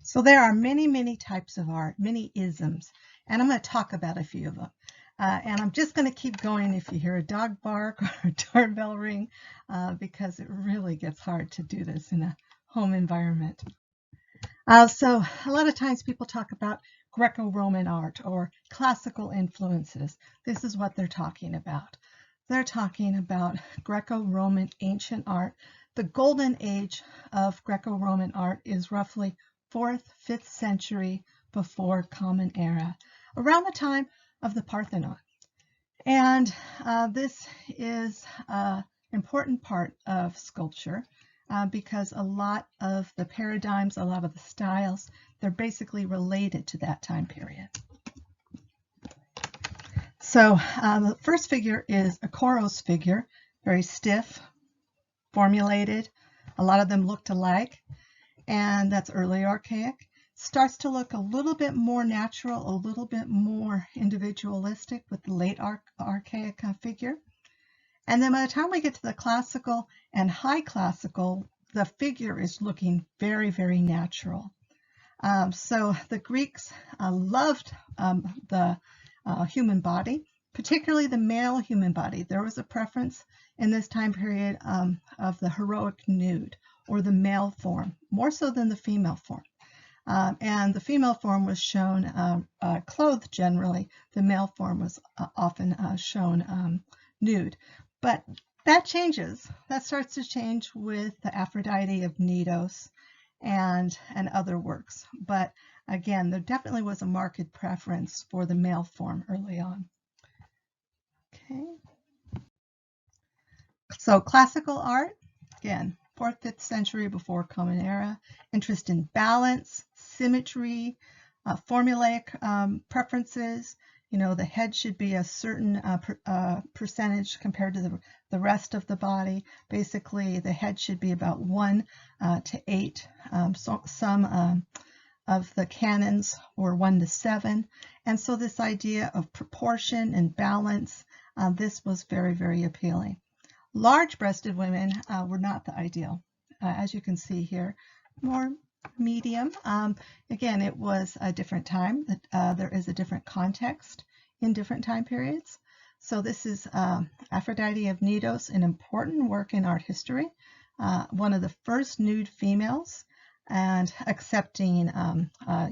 So there are many, many types of art, many isms, and I'm going to talk about a few of them. And I'm just going to keep going if you hear a dog bark or a doorbell ring, because it really gets hard to do this in a home environment. So a lot of times people talk about Greco-Roman art or classical influences. This is what they're talking about. They're talking about Greco-Roman ancient art. The golden age of Greco-Roman art is roughly 4th, 5th century before Common Era, around the time of the Parthenon. And this is an important part of sculpture because a lot of the paradigms, a lot of the styles, they're basically related to that time period. So the first figure is a Koros figure, very stiff, formulated. A lot of them looked alike, and that's early archaic. Starts to look a little bit more natural, a little bit more individualistic with the late archaic figure. And then by the time we get to the classical and high classical, the figure is looking very, very natural. So the Greeks loved the human body, particularly the male human body. There was a preference in this time period of the heroic nude, or the male form, more so than the female form. And the female form was shown clothed generally. The male form was often shown nude. But that changes. That starts to change with the Aphrodite of Knidos and other works. But again, there definitely was a marked preference for the male form early on. Okay. So classical art, again, 4th, 5th century before Common Era. Interest in balance, symmetry, formulaic preferences. You know, the head should be a certain percentage compared to the rest of the body. Basically, the head should be about 1 to 8. Some of the canons were 1 to 7. And so this idea of proportion and balance, this was very, very appealing. Large-breasted women were not the ideal. As you can see here, more medium. Again, it was a different time. There is a different context in different time periods. So this is Aphrodite of Knidos, an important work in art history, one of the first nude females, and accepting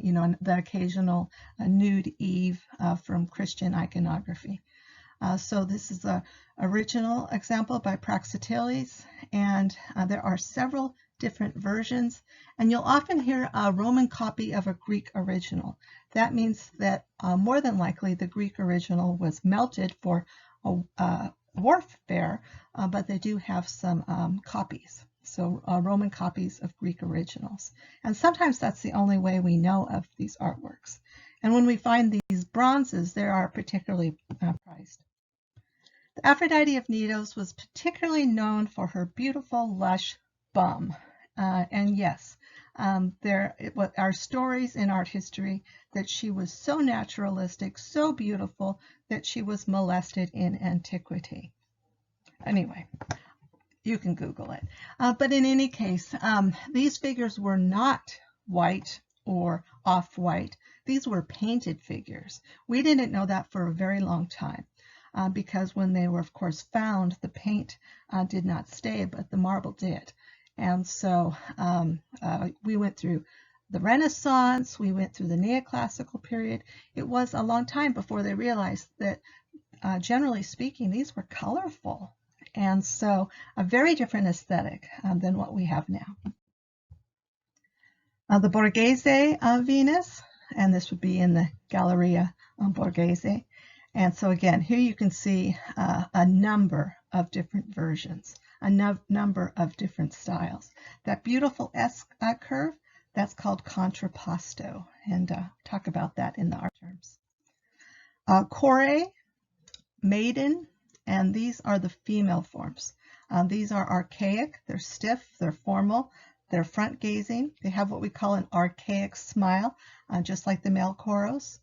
you know, the occasional nude Eve from Christian iconography. So this is an original example by Praxiteles, and there are several different versions, and you'll often hear a Roman copy of a Greek original. That means that more than likely the Greek original was melted for warfare, but they do have some copies, so Roman copies of Greek originals. And sometimes that's the only way we know of these artworks. And when we find these bronzes, they are particularly prized. The Aphrodite of Knidos was particularly known for her beautiful, lush bum. And yes, there are stories in art history that she was so naturalistic, so beautiful, that she was molested in antiquity. Anyway, you can Google it. But in any case, these figures were not white or off-white. These were painted figures. We didn't know that for a very long time. Because when they were, of course, found, the paint did not stay, but the marble did. And so we went through the Renaissance, we went through the neoclassical period. It was a long time before they realized that, generally speaking, these were colorful. And so a very different aesthetic than what we have now. The Borghese Venus, and this would be in the Galleria Borghese. And so again, here you can see a number of different versions, a number of different styles. That beautiful S curve, that's called contrapposto, and talk about that in the art terms. Chore, maiden, and these are the female forms. These are archaic, they're stiff, they're formal, they're front-gazing. They have what we call an archaic smile, just like the male Koros.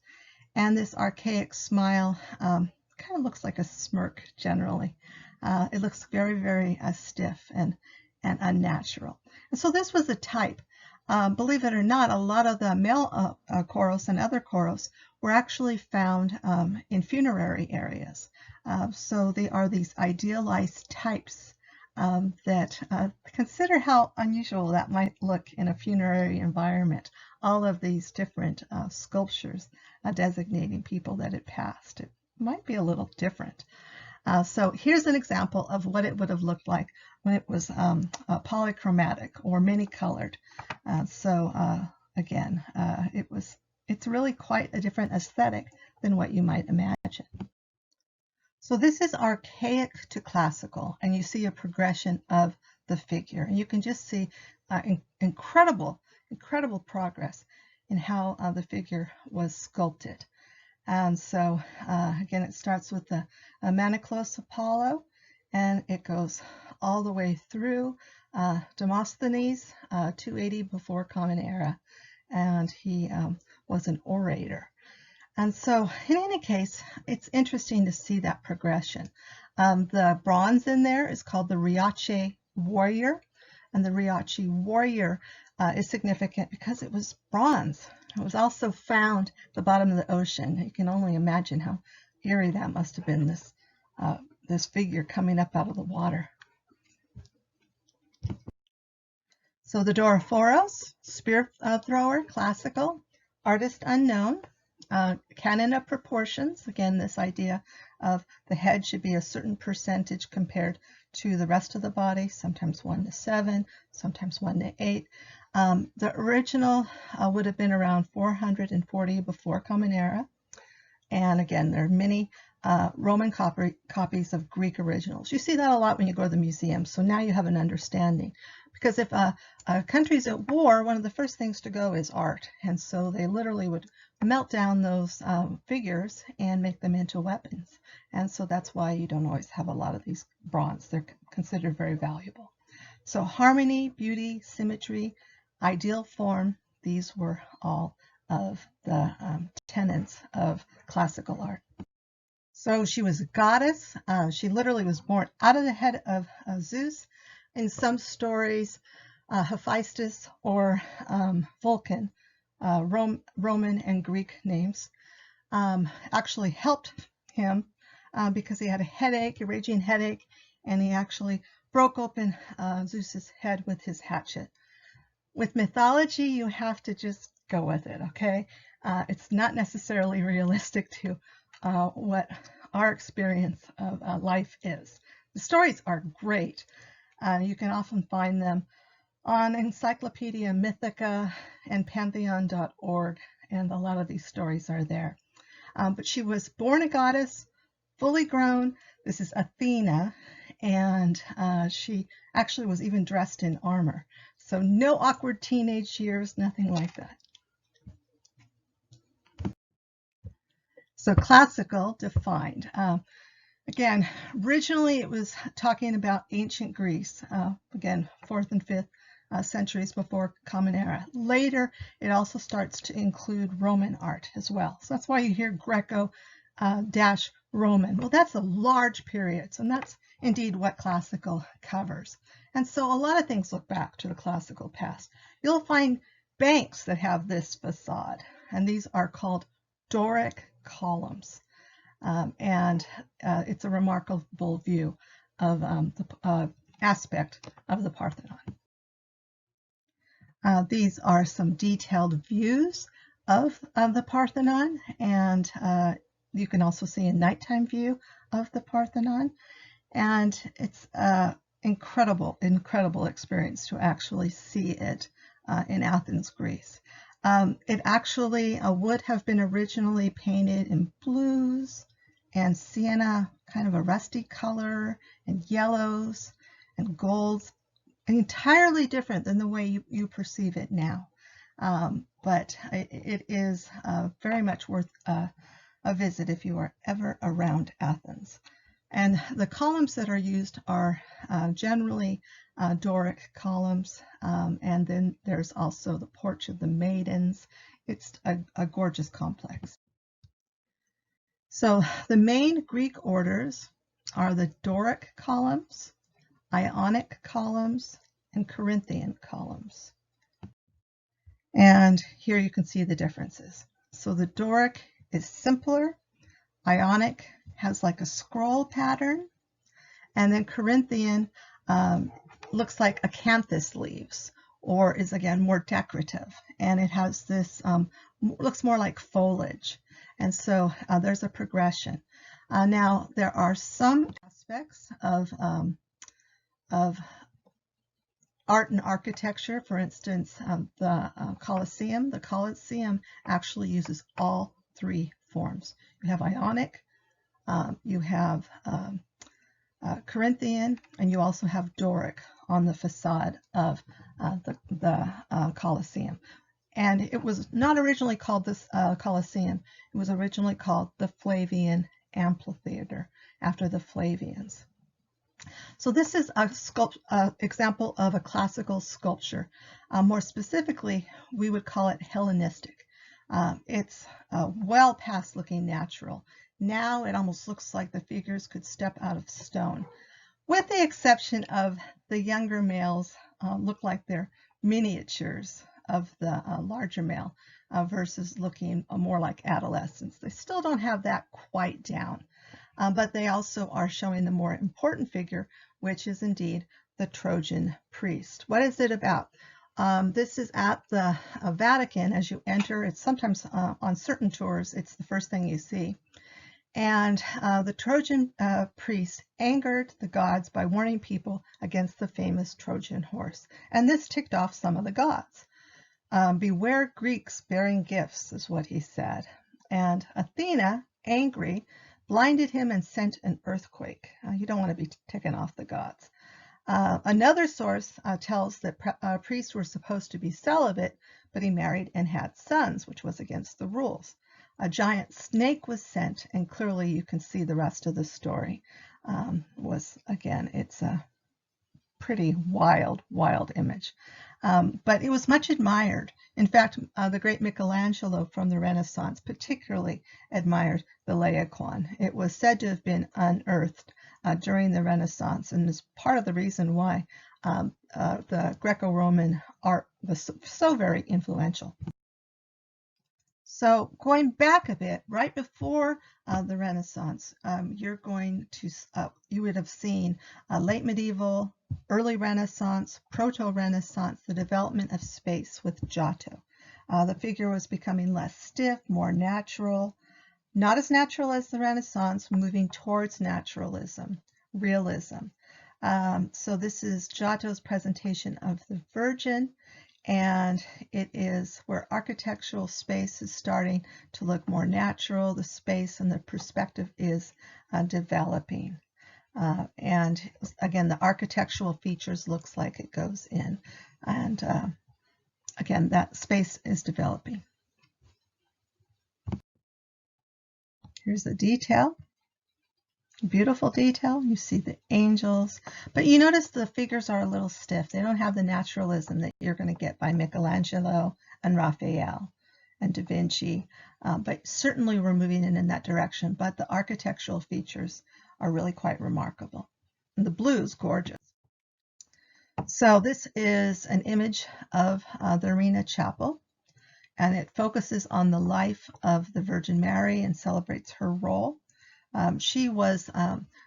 And this archaic smile kind of looks like a smirk generally. It looks very, very stiff and unnatural. And so this was a type believe it or not, a lot of the male corals and other corals were actually found in funerary areas. So they are these idealized types that consider how unusual that might look in a funerary environment. All of these different sculptures designating people that had passed. It might be a little different. So here's an example of what it would have looked like when it was polychromatic or many-colored. Again, it's really quite a different aesthetic than what you might imagine. So this is archaic to classical, and you see a progression of the figure. And you can just see incredible progress in how the figure was sculpted. And so again, it starts with the Maniclos Apollo, and it goes all the way through Demosthenes, 280 before Common Era, and he was an orator. And so in any case, it's interesting to see that progression. The bronze in there is called the Riace warrior, and the Riace warrior is significant because it was bronze. It was also found at the bottom of the ocean. You can only imagine how eerie that must have been, this figure coming up out of the water. So the Dorophoros, spear thrower, classical, artist unknown, canon of proportions, again this idea of the head should be a certain percentage compared to the rest of the body, sometimes 1:7, sometimes 1:8. The original would have been around 440 before Common Era, and again there are many Roman copies of Greek originals. You see that a lot when you go to the museum, so now you have an understanding. Because if a country's at war, one of the first things to go is art, and so they literally would melt down those figures and make them into weapons. And so that's why you don't always have a lot of these bronze. They're considered very valuable. So harmony, beauty, symmetry, ideal form, these were all of the tenets of classical art. So she was a goddess. She literally was born out of the head of Zeus. In some stories, Hephaestus or Vulcan, Roman and Greek names, actually helped him because he had a headache, a raging headache, and he actually broke open Zeus's head with his hatchet. With mythology, you have to just go with it, okay? It's not necessarily realistic to what our experience of life is. The stories are great. You can often find them on Encyclopedia Mythica and Pantheon.org, and a lot of these stories are there. But she was born a goddess, fully grown. This is Athena, and she actually was even dressed in armor. So no awkward teenage years, nothing like that. So classical defined. Again, originally it was talking about ancient Greece, again, 4th and 5th centuries before Common Era. Later, it also starts to include Roman art as well. So that's why you hear Greco-Roman. Well, that's a large period, and that's indeed what classical covers. And so a lot of things look back to the classical past. You'll find banks that have this facade, and these are called Doric columns. It's a remarkable view of the aspect of the Parthenon. These are some detailed views of the Parthenon, and you can also see a nighttime view of the Parthenon. And it's an incredible experience to actually see it in Athens, Greece. It actually would have been originally painted in blues and sienna, kind of a rusty color, and yellows and golds, entirely different than the way you perceive it now. But it is very much worth a visit if you are ever around Athens. And the columns that are used are generally Doric columns, and then there's also the Porch of the Maidens. It's a gorgeous complex. So the main Greek orders are the Doric columns, Ionic columns, and Corinthian columns. And here you can see the differences. So the Doric is simpler, Ionic has like a scroll pattern, and then Corinthian looks like acanthus leaves, or is again more decorative, and it has this, looks more like foliage. And so there's a progression. Now there are some aspects of art and architecture. For instance, the Colosseum. The Colosseum actually uses all three forms. You have Ionic, you have Corinthian, and you also have Doric on the facade of the Colosseum. And it was not originally called this Colosseum. It was originally called the Flavian Amphitheater, after the Flavians. So this is a example of a classical sculpture. More specifically, we would call it Hellenistic. It's well past looking natural. Now it almost looks like the figures could step out of stone, with the exception of the younger males look like they're miniatures of the larger male versus looking more like adolescents. They still don't have that quite down. But they also are showing the more important figure, which is indeed the Trojan priest. What is it about? This is at the Vatican as you enter. It's sometimes on certain tours, it's the first thing you see. And the Trojan priest angered the gods by warning people against the famous Trojan horse. And this ticked off some of the gods. Beware Greeks bearing gifts, is what he said. And Athena, angry, blinded him and sent an earthquake. You don't want to be ticking off the gods. Another source tells that priests were supposed to be celibate, but he married and had sons, which was against the rules. A giant snake was sent, and clearly you can see the rest of the story. It's a pretty wild image. But it was much admired. In fact, the great Michelangelo from the Renaissance particularly admired the Laocoon. It was said to have been unearthed during the Renaissance, and is part of the reason why the Greco-Roman art was so very influential. So going back a bit, right before the Renaissance, you would have seen late medieval, early Renaissance, proto-Renaissance, the development of space with Giotto. The figure was becoming less stiff, more natural, not as natural as the Renaissance, moving towards naturalism, realism. So this is Giotto's presentation of the Virgin, and it is where architectural space is starting to look more natural. The space and the perspective is developing. And again, the architectural features looks like it goes in. And again, that space is developing. Here's the detail. Beautiful detail. You see the angels, but you notice the figures are a little stiff. They don't have the naturalism that you're going to get by Michelangelo and Raphael and Da Vinci, but certainly we're moving in that direction. But the architectural features are really quite remarkable. And the blue is gorgeous. So this is an image of the Arena Chapel, and it focuses on the life of the Virgin Mary and celebrates her role. She was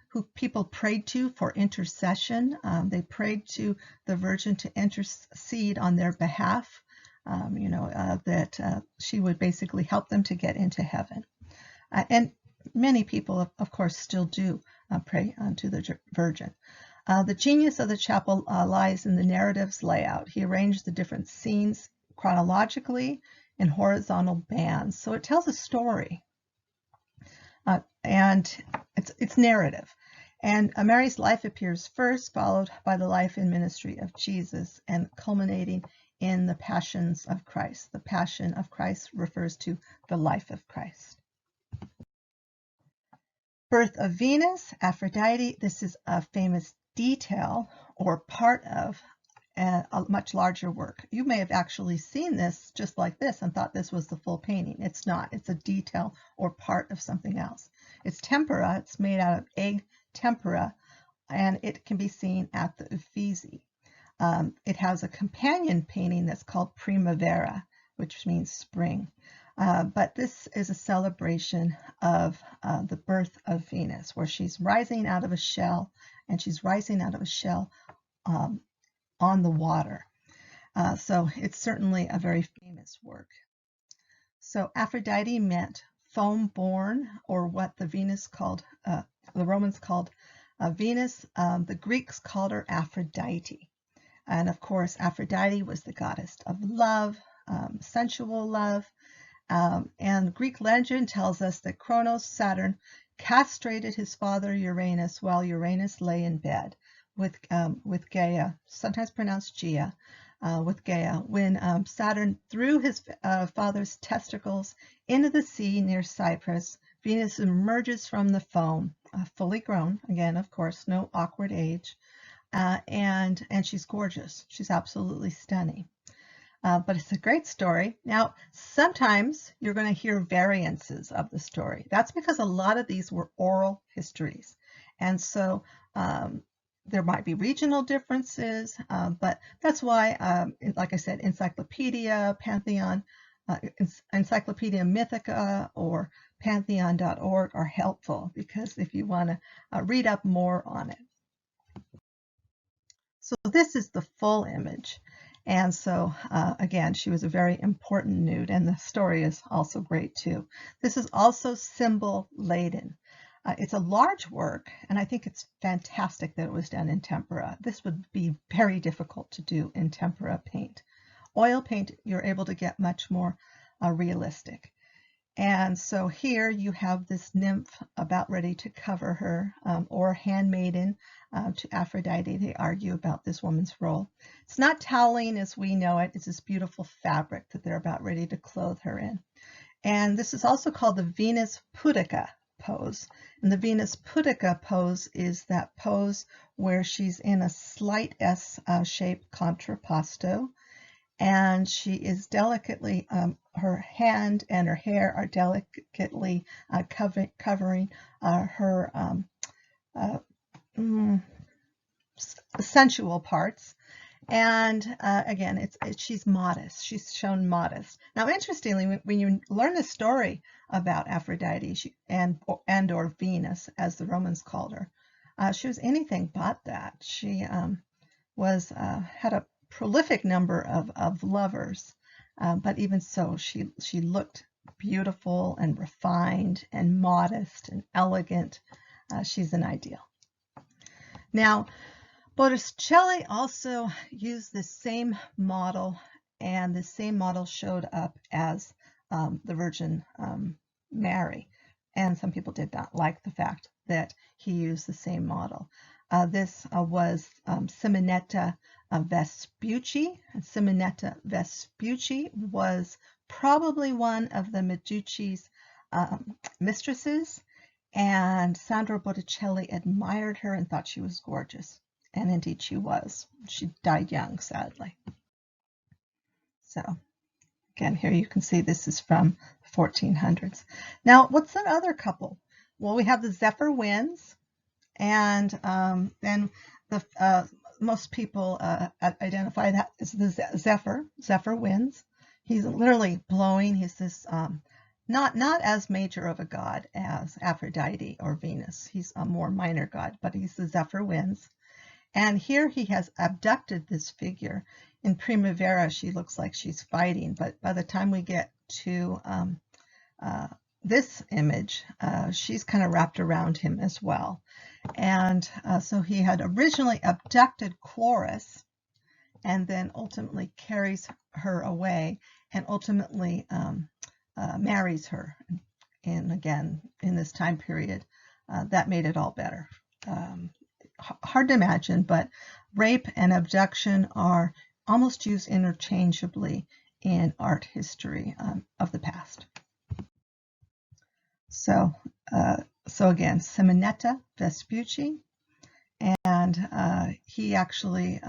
who people prayed to for intercession. They prayed to the Virgin to intercede on their behalf, that she would basically help them to get into heaven. And many people, of course, still do pray to the Virgin. The genius of the chapel lies in the narrative's layout. He arranged the different scenes chronologically in horizontal bands, so it tells a story. And it's narrative. And Mary's life appears first, followed by the life and ministry of Jesus, and culminating in the passions of Christ. The passion of Christ refers to the life of Christ. Birth of Venus, Aphrodite. This is a famous detail or part of a much larger work. You may have actually seen this just like this and thought this was the full painting. It's not. It's a detail or part of something else. It's tempera. It's made out of egg tempera, and it can be seen at the Uffizi. It has a companion painting that's called Primavera, which means spring. But this is a celebration of the birth of Venus, where she's rising out of a shell, and she's rising out of a shell on the water. So it's certainly a very famous work. So Aphrodite meant foam born, or what the Romans called Venus. The Greeks called her Aphrodite. And of course, Aphrodite was the goddess of love, sensual love. And Greek legend tells us that Kronos, Saturn, castrated his father Uranus while Uranus lay in bed with Gaia, sometimes pronounced Gia, with Gaia, when Saturn threw his father's testicles into the sea near Cyprus. Venus emerges from the foam, fully grown, again, of course, no awkward age, and she's gorgeous. She's absolutely stunning. But it's a great story. Now, sometimes you're going to hear variances of the story. That's because a lot of these were oral histories. And so there might be regional differences, but that's why, like I said, Encyclopedia, Pantheon, Encyclopedia Mythica, or Pantheon.org are helpful, because if you want to read up more on it. So this is the full image. And so, again, she was a very important nude, and the story is also great too. This is also symbol laden. It's a large work, and I think it's fantastic that it was done in tempera. This would be very difficult to do in tempera paint. Oil paint, you're able to get much more realistic. And so here you have this nymph about ready to cover her, or handmaiden to Aphrodite. They argue about this woman's role. It's not toweling as we know it. It's this beautiful fabric that they're about ready to clothe her in. And this is also called the Venus Pudica pose. And the Venus Pudica pose is that pose where she's in a slight S-shaped contrapposto. And she is delicately, her hand and her hair are delicately covering her sensual parts. And again, she's modest. She's shown modest. Now, interestingly, when you learn the story about Aphrodite or Venus, as the Romans called her, she was anything but that. She had a prolific number of lovers, but even so, she looked beautiful and refined and modest and elegant. She's an ideal. Now, Botticelli also used the same model, and the same model showed up as the Virgin Mary. And some people did not like the fact that he used the same model. This was Simonetta Vespucci. Simonetta Vespucci was probably one of the Medici's mistresses, and Sandro Botticelli admired her and thought she was gorgeous. And indeed she was. She died young, sadly. So again, here you can see this is from the 1400s. Now, what's that other couple? Well, we have the Zephyr Winds, and then most people identify that as the Zephyr Winds. He's literally blowing. He's this not as major of a god as Aphrodite or Venus. He's a more minor god, but he's the Zephyr Winds. And here he has abducted this figure. In Primavera, she looks like she's fighting, but by the time we get to this image, she's kind of wrapped around him as well. And so he had originally abducted Chloris, and then ultimately carries her away, and ultimately marries her. And again, in this time period, that made it all better. Hard to imagine, but rape and abduction are almost used interchangeably in art history of the past. So again, Simonetta Vespucci, and he actually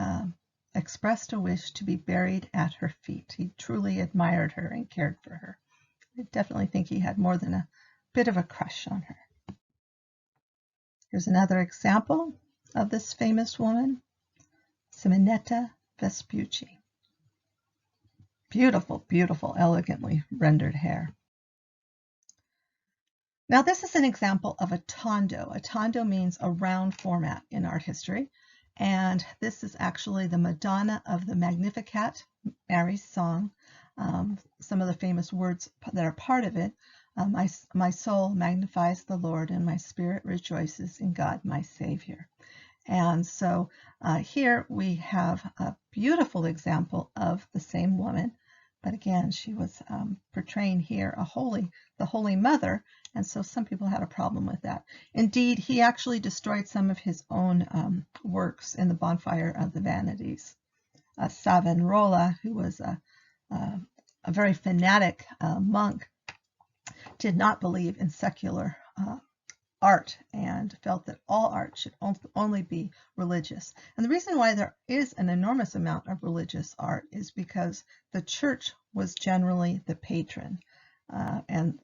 expressed a wish to be buried at her feet. He truly admired her and cared for her. I definitely think he had more than a bit of a crush on her. Here's another example of this famous woman, Simonetta Vespucci. Beautiful, beautiful, elegantly rendered hair. Now this is an example of a tondo. A tondo means a round format in art history. And this is actually the Madonna of the Magnificat, Mary's song. Some of the famous words that are part of it. My soul magnifies the Lord, and my spirit rejoices in God, my Savior. And so here we have a beautiful example of the same woman. But again, she was portraying here the Holy Mother, and so some people had a problem with that. Indeed, he actually destroyed some of his own works in the bonfire of the vanities. Savonarola, who was a very fanatic monk, did not believe in secular art and felt that all art should only be religious. And the reason why there is an enormous amount of religious art is because the church was generally the patron, and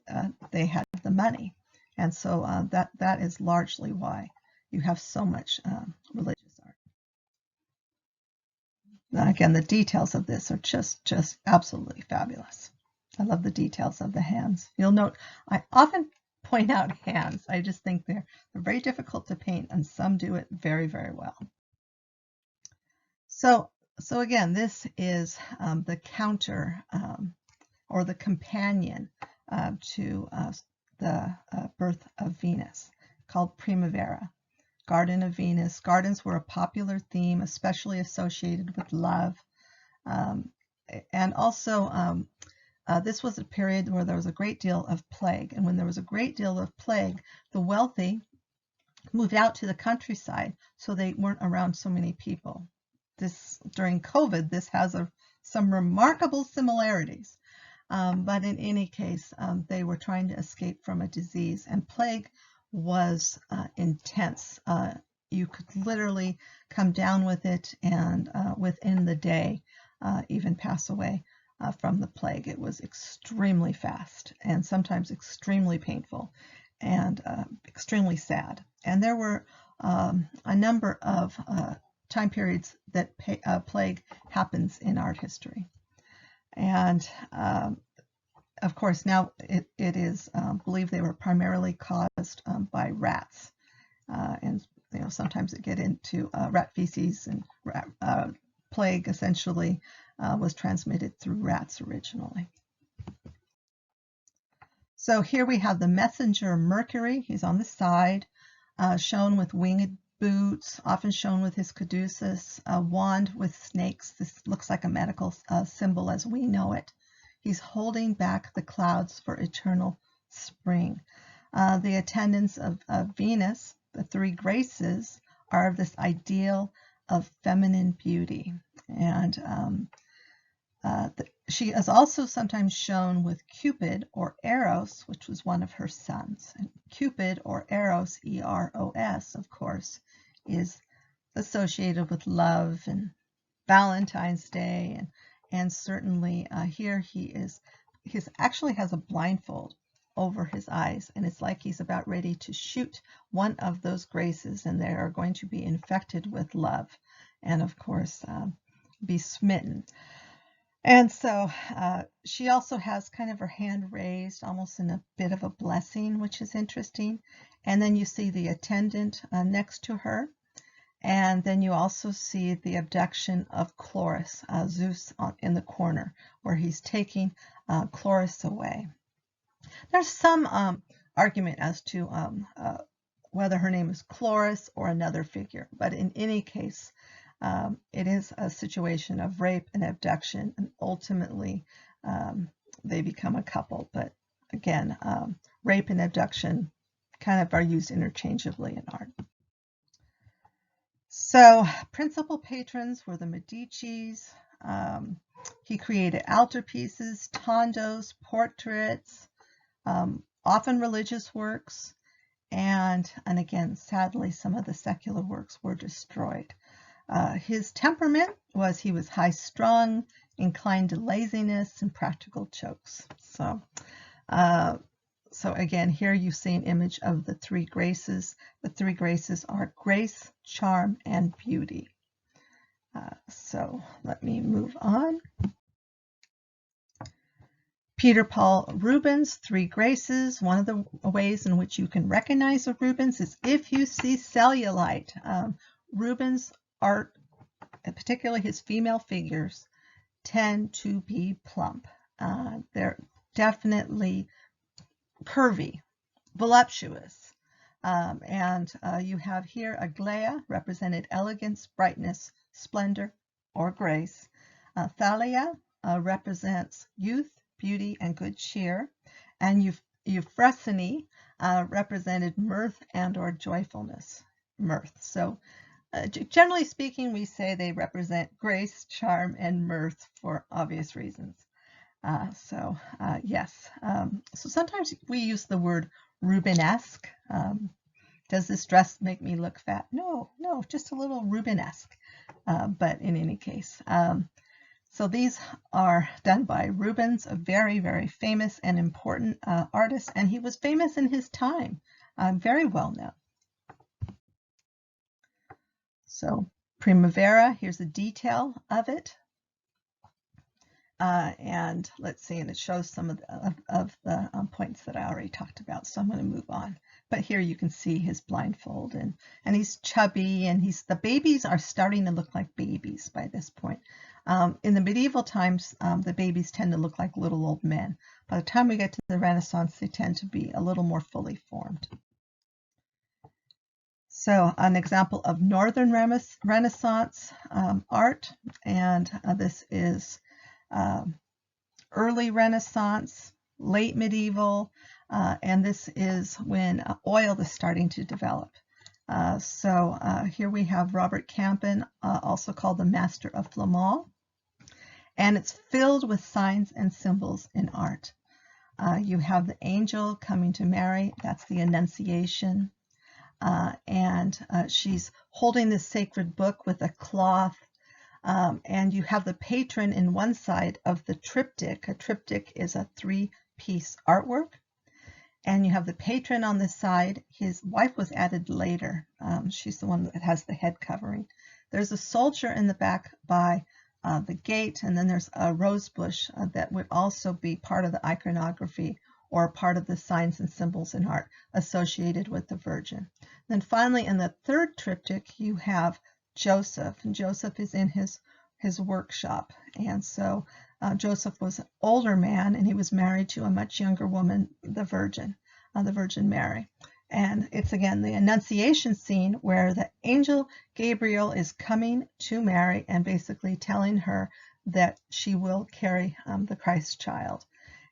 they had the money. And so that is largely why you have so much religious art. Now, again, the details of this are just absolutely fabulous. I love the details of the hands. You'll note I often point out hands. I just think they're very difficult to paint, and some do it very, very well. So again, this is the counter or the companion to the birth of Venus, called Primavera. Garden of Venus. Gardens were a popular theme, especially associated with love. And also, this was a period where there was a great deal of plague. And when there was a great deal of plague, the wealthy moved out to the countryside so they weren't around so many people. During COVID, this has some remarkable similarities. But in any case, they were trying to escape from a disease, and plague was intense. You could literally come down with it and within the day even pass away from the plague. It was extremely fast and sometimes extremely painful and extremely sad. And there were a number of time periods that plague happens in art history. And of course, now it is believed they were primarily caused by rats, and sometimes it get into rat feces, and plague essentially was transmitted through rats originally. So here we have the messenger Mercury. He's on the side, shown with winged boots, often shown with his caduceus, a wand with snakes. This looks like a medical symbol as we know it. He's holding back the clouds for eternal spring. The attendants of Venus, the three graces, are of this ideal of feminine beauty. And she is also sometimes shown with Cupid or Eros, which was one of her sons. And Cupid or Eros, E-R-O-S, of course, is associated with love and Valentine's Day, and certainly here he actually has a blindfold over his eyes, and it's like he's about ready to shoot one of those graces, and they are going to be infected with love and of course be smitten. And so she also has kind of her hand raised almost in a bit of a blessing, which is interesting. And then you see the attendant next to her. And then you also see the abduction of Chloris, Zeus, in the corner, where he's taking Chloris away. There's some argument as to whether her name is Chloris or another figure, but in any case, it is a situation of rape and abduction, and ultimately they become a couple. But again, rape and abduction kind of are used interchangeably in art. So principal patrons were the Medicis. He created altarpieces, tondos, portraits, often religious works, and again, sadly, some of the secular works were destroyed. His temperament was he was high-strung, inclined to laziness, and practical jokes. So again, here you see an image of the three graces. The three graces are grace, charm, and beauty. So let me move on. Peter Paul Rubens, Three Graces. One of the ways in which you can recognize a Rubens is if you see cellulite. Rubens' art, particularly his female figures, tend to be plump. They're definitely curvy, voluptuous. You have here Aglaia, represented elegance, brightness, splendor, or grace. Thalia represents youth, beauty, and good cheer. And Euphrosyne represented mirth and or joyfulness, mirth. So generally speaking, we say they represent grace, charm, and mirth for obvious reasons. Yes. So sometimes we use the word Rubenesque. Does this dress make me look fat? No, just a little Rubenesque. But in any case, so these are done by Rubens, a very, very famous and important artist, and he was famous in his time, very well known. So Primavera, here's a detail of it. And let's see, and it shows some of the points that I already talked about, so I'm going to move on. But here you can see his blindfold, and he's chubby, and the babies are starting to look like babies by this point. In the medieval times, the babies tend to look like little old men. By the time we get to the Renaissance, they tend to be a little more fully formed. So an example of Northern Renaissance art, and this is early Renaissance, late medieval, and this is when oil is starting to develop. Here we have Robert Campin, also called the Master of Flamand, and it's filled with signs and symbols in art. You have the angel coming to Mary, that's the Annunciation, and she's holding this sacred book with a cloth. And you have the patron in one side of the triptych. A triptych is a three-piece artwork. And you have the patron on this side. His wife was added later. She's the one that has the head covering. There's a soldier in the back by the gate, and then there's a rose bush that would also be part of the iconography or part of the signs and symbols in art associated with the Virgin. Then finally, in the third triptych, you have Joseph, and Joseph is in his workshop, and so Joseph was an older man, and he was married to a much younger woman, the Virgin Mary. And it's again the Annunciation scene where the angel Gabriel is coming to Mary and basically telling her that she will carry the Christ child.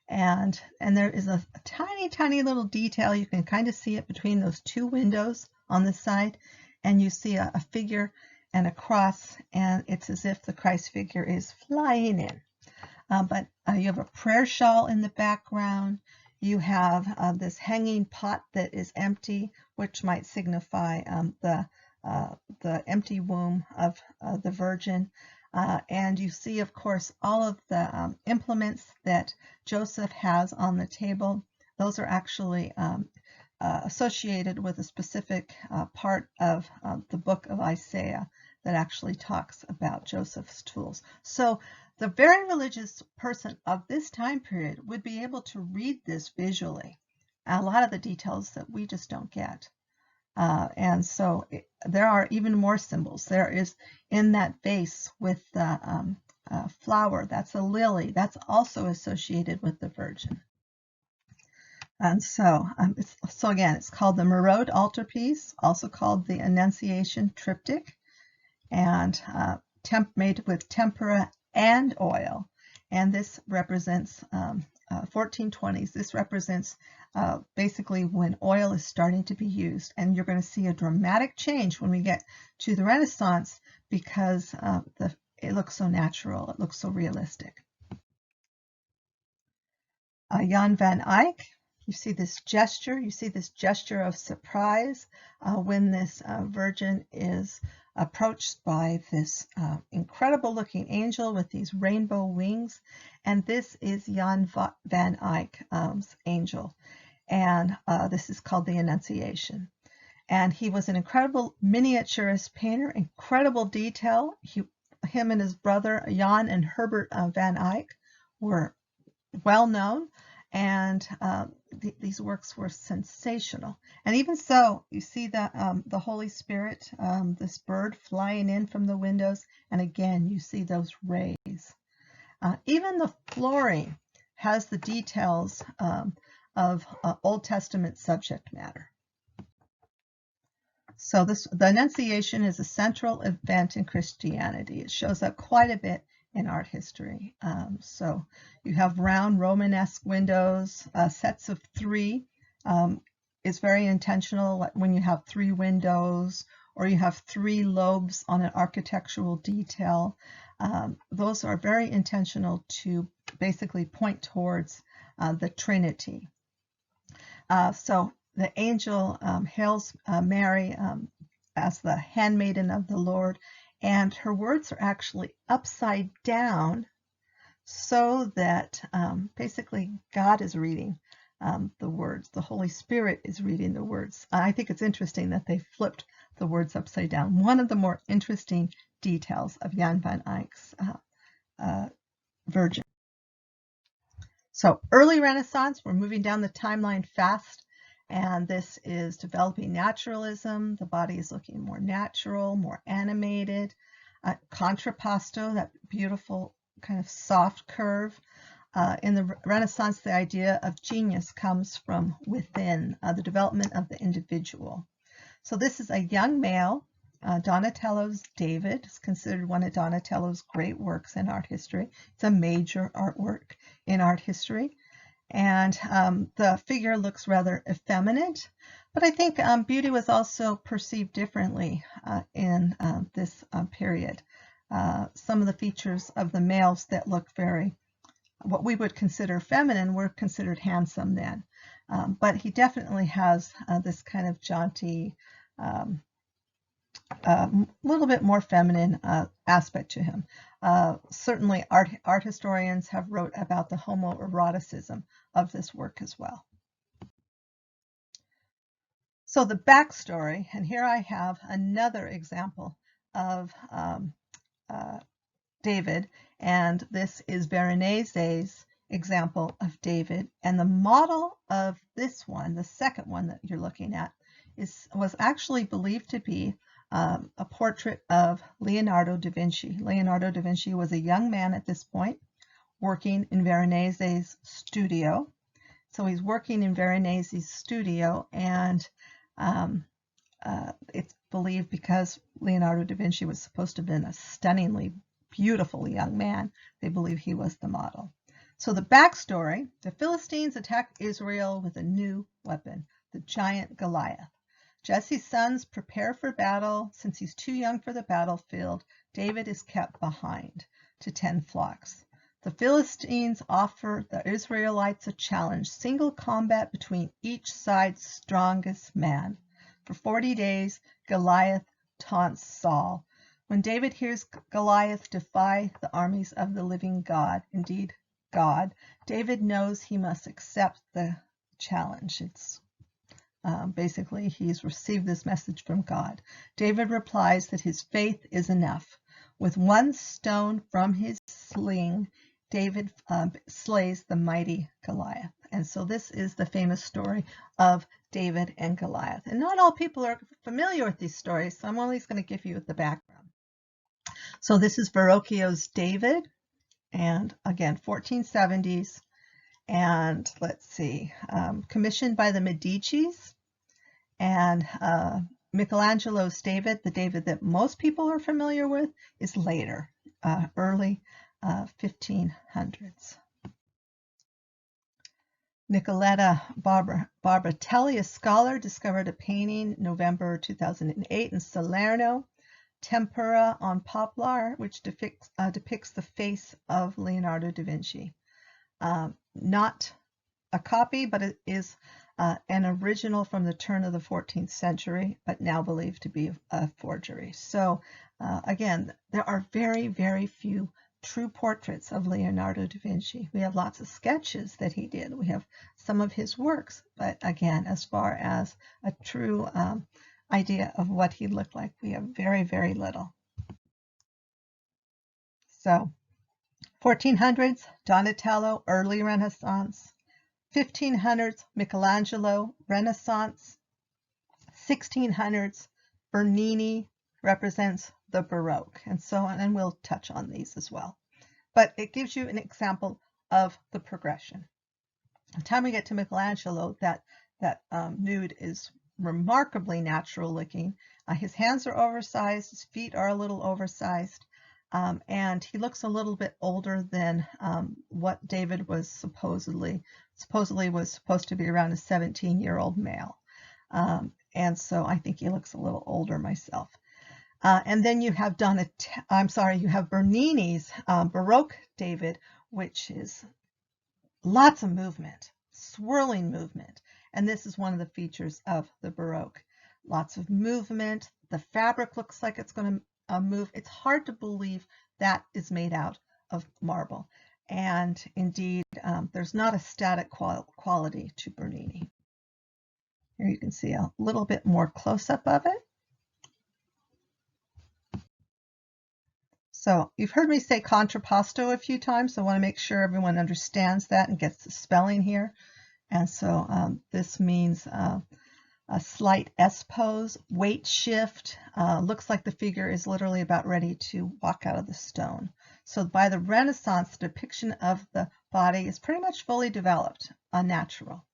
And there is a tiny little detail. You can kind of see it between those two windows on the side, and you see a figure and a cross, and it's as if the Christ figure is flying in. But you have a prayer shawl in the background. You have this hanging pot that is empty, which might signify the empty womb of the Virgin. And you see, of course, all of the implements that Joseph has on the table. Those are actually associated with a specific part of the book of Isaiah that actually talks about Joseph's tools. So the very religious person of this time period would be able to read this visually, a lot of the details that we just don't get. And so there are even more symbols. There is in that vase with the flower, that's a lily, that's also associated with the Virgin. And so, again, it's called the Merode altarpiece, also called the Annunciation triptych, and made with tempera and oil. And this represents 1420s. This represents basically when oil is starting to be used. And you're going to see a dramatic change when we get to the Renaissance because it looks so natural. It looks so realistic. Jan van Eyck. You see this gesture of surprise when this Virgin is approached by this incredible looking angel with these rainbow wings. And this is Jan van Eyck's angel. And this is called the Annunciation. And he was an incredible miniaturist painter, incredible detail. Him and his brother Jan and Herbert van Eyck were well known, and these works were sensational. And even so, you see the Holy Spirit, this bird flying in from the windows, and again you see those rays. Even the flooring has the details of Old Testament subject matter. So the Annunciation is a central event in Christianity. It shows up quite a bit in art history. So you have round Romanesque windows, sets of three. Is very intentional when you have three windows or you have three lobes on an architectural detail. Those are very intentional to basically point towards the Trinity. So the angel hails Mary as the handmaiden of the Lord, and her words are actually upside down so that basically God is reading the words. The Holy Spirit is reading the words. I think it's interesting that they flipped the words upside down. One of the more interesting details of Jan van Eyck's Virgin. So early Renaissance, we're moving down the timeline fast, and this is developing naturalism. The body is looking more natural, more animated. Contrapposto, that beautiful kind of soft curve. In the Renaissance, the idea of genius comes from within, the development of the individual. So this is a young male. Donatello's David is considered one of Donatello's great works in art history. It's a major artwork in art history. And the figure looks rather effeminate, but I think beauty was also perceived differently in this period. Some of the features of the males that look very, what we would consider feminine, were considered handsome then. But he definitely has this kind of jaunty, little bit more feminine aspect to him. Certainly art historians have wrote about the homoeroticism of this work as well. So the backstory, and here I have another example of David, and this is Veronese's example of David. And the model of this one, the second one that you're looking at, was actually believed to be a portrait of Leonardo da Vinci. Leonardo da Vinci was a young man at this point working in Veronese's studio. So he's working in Veronese's studio, and it's believed because Leonardo da Vinci was supposed to have been a stunningly beautiful young man, they believe he was the model. So the backstory, the Philistines attack Israel with a new weapon, the giant Goliath. Jesse's sons prepare for battle. Since he's too young for the battlefield, David is kept behind to tend flocks. The Philistines offer the Israelites a challenge, single combat between each side's strongest man. For 40 days, Goliath taunts Saul. When David hears Goliath defy the armies of the living God, indeed God, David knows he must accept the challenge. It's basically, he's received this message from God. David replies that his faith is enough. With one stone from his sling, David slays the mighty Goliath. And so this is the famous story of David and Goliath. And not all people are familiar with these stories, so I'm only going to give you the background. So this is Verrocchio's David, and again, 1470s. And let's see, commissioned by the Medicis, and Michelangelo's David, the David that most people are familiar with, is later, early 1500s. Nicoletta Barbatelli, a scholar, discovered a painting November 2008 in Salerno, Tempera on Poplar, which depicts the face of Leonardo da Vinci. Not a copy, but it is an original from the turn of the 14th century, but now believed to be a forgery. So again, there are very, very few true portraits of Leonardo da Vinci. We have lots of sketches that he did. We have some of his works, but again, as far as a true idea of what he looked like, we have very, very little. So 1400s, Donatello, early Renaissance. 1500s, Michelangelo, Renaissance. 1600s, Bernini represents the Baroque, and so on, and we'll touch on these as well. But it gives you an example of the progression. By the time we get to Michelangelo, that nude is remarkably natural looking. His hands are oversized, his feet are a little oversized, and he looks a little bit older than what David was supposedly was supposed to be around a 17-year-old male. And so I think he looks a little older myself. And then you have you have Bernini's Baroque David, which is lots of movement, swirling movement. And this is one of the features of the Baroque. Lots of movement. The fabric looks like it's going to move. It's hard to believe that is made out of marble. And indeed, there's not a static quality to Bernini. Here you can see a little bit more close-up of it. So you've heard me say contrapposto a few times, so I want to make sure everyone understands that and gets the spelling here. And so this means a slight S pose, weight shift. Looks like the figure is literally about ready to walk out of the stone. So by the Renaissance, the depiction of the body is pretty much fully developed, unnatural.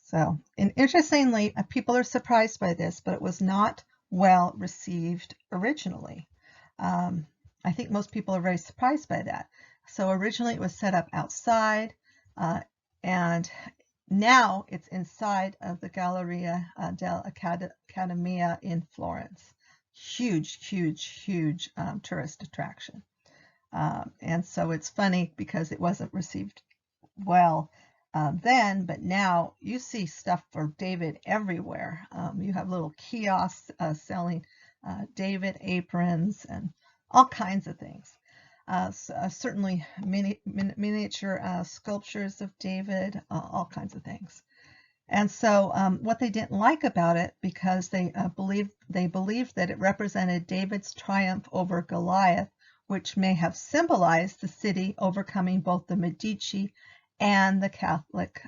So, and interestingly, people are surprised by this, but it was not well received originally. I think most people are very surprised by that. So originally it was set up outside, and now it's inside of the Galleria dell'Accademia in Florence. Huge, huge, huge tourist attraction. And so it's funny because it wasn't received well then, but now you see stuff for David everywhere. You have little kiosks selling David aprons and all kinds of things. Certainly miniature sculptures of David, all kinds of things. And so what they didn't like about it, because they believed that it represented David's triumph over Goliath, which may have symbolized the city overcoming both the Medici and the Catholic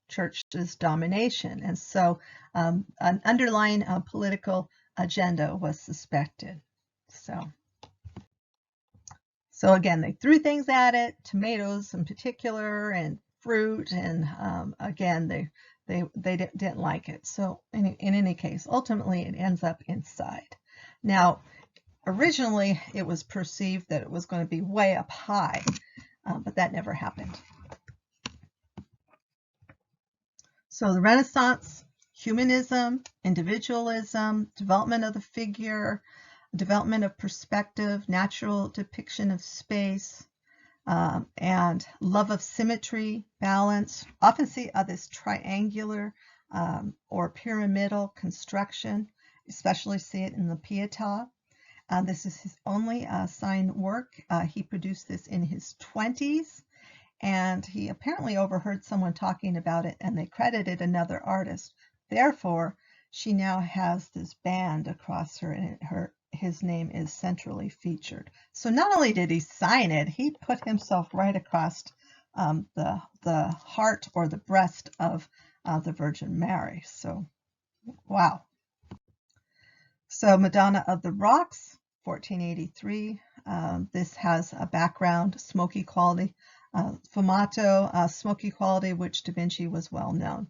Church's domination. And so an underlying political agenda was suspected. So again, they threw things at it, tomatoes in particular, and fruit, and again, they didn't like it. So in any case, ultimately it ends up inside. Now, originally it was perceived that it was going to be way up high, but that never happened. So the Renaissance, humanism, individualism, development of the figure, development of perspective, natural depiction of space, and love of symmetry, balance. Often see this triangular or pyramidal construction, especially see it in the Pietà. This is his only signed work. He produced this in his 20s. And he apparently overheard someone talking about it, and they credited another artist. Therefore, she now has this band across her, and his name is centrally featured. So not only did he sign it, he put himself right across the heart or the breast of the Virgin Mary. So, wow. So Madonna of the Rocks, 1483. This has a background, smoky quality. Fumato, smoky quality, which Da Vinci was well known.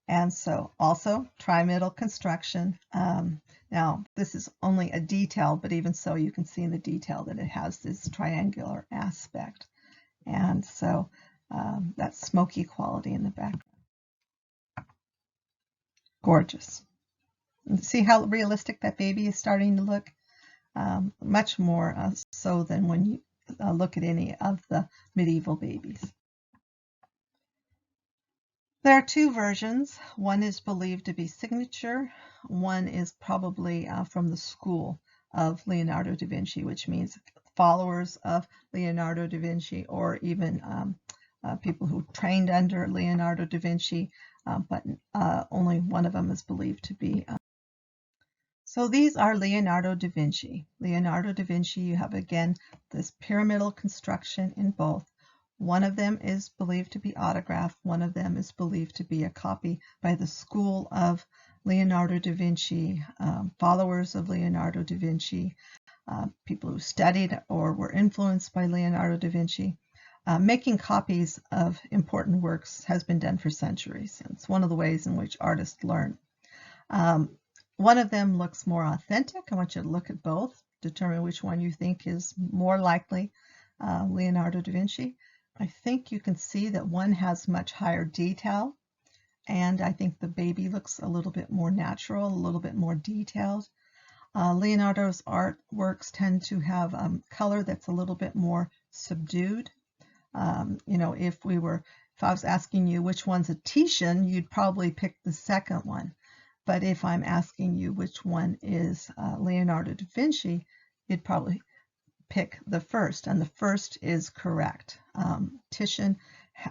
And so also trimidal construction. Now this is only a detail, but even so you can see in the detail that it has this triangular aspect. And so that smoky quality in the background. Gorgeous. And see how realistic that baby is starting to look? Much more so than when you look at any of the medieval babies. There are two versions. One is believed to be signature. One is probably from the school of Leonardo da Vinci, which means followers of Leonardo da Vinci, or even people who trained under Leonardo da Vinci, but only one of them is believed to be. So these are Leonardo da Vinci. Leonardo da Vinci, you have again this pyramidal construction in both. One of them is believed to be autographed. One of them is believed to be a copy by the school of Leonardo da Vinci, followers of Leonardo da Vinci, people who studied or were influenced by Leonardo da Vinci. Making copies of important works has been done for centuries. It's one of the ways in which artists learn. One of them looks more authentic. I want you to look at both, determine which one you think is more likely Leonardo da Vinci. I think you can see that one has much higher detail, and I think the baby looks a little bit more natural, a little bit more detailed. Leonardo's artworks tend to have color that's a little bit more subdued. If I was asking you which one's a Titian, you'd probably pick the second one. But if I'm asking you which one is Leonardo da Vinci, you'd probably pick the first, and the first is correct. Titian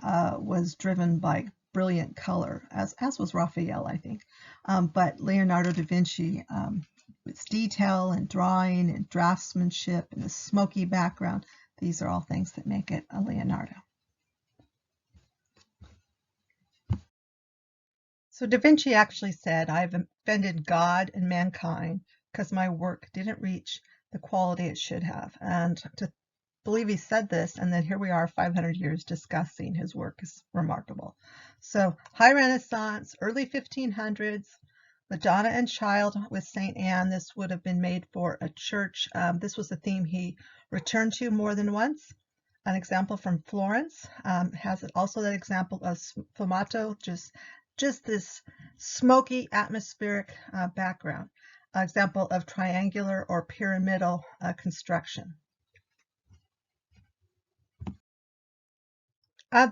was driven by brilliant color, as was Raphael, I think. But Leonardo da Vinci, its detail and drawing and draftsmanship and the smoky background, these are all things that make it a Leonardo. So Da Vinci actually said, "I've offended God and mankind because my work didn't reach the quality it should have." And to believe he said this, and then here we are 500 years discussing his work, is remarkable. So High Renaissance, early 1500s, Madonna and Child with St. Anne. This would have been made for a church. This was a theme he returned to more than once. An example from Florence has also that example of sfumato, just this smoky atmospheric background. An example of triangular or pyramidal construction.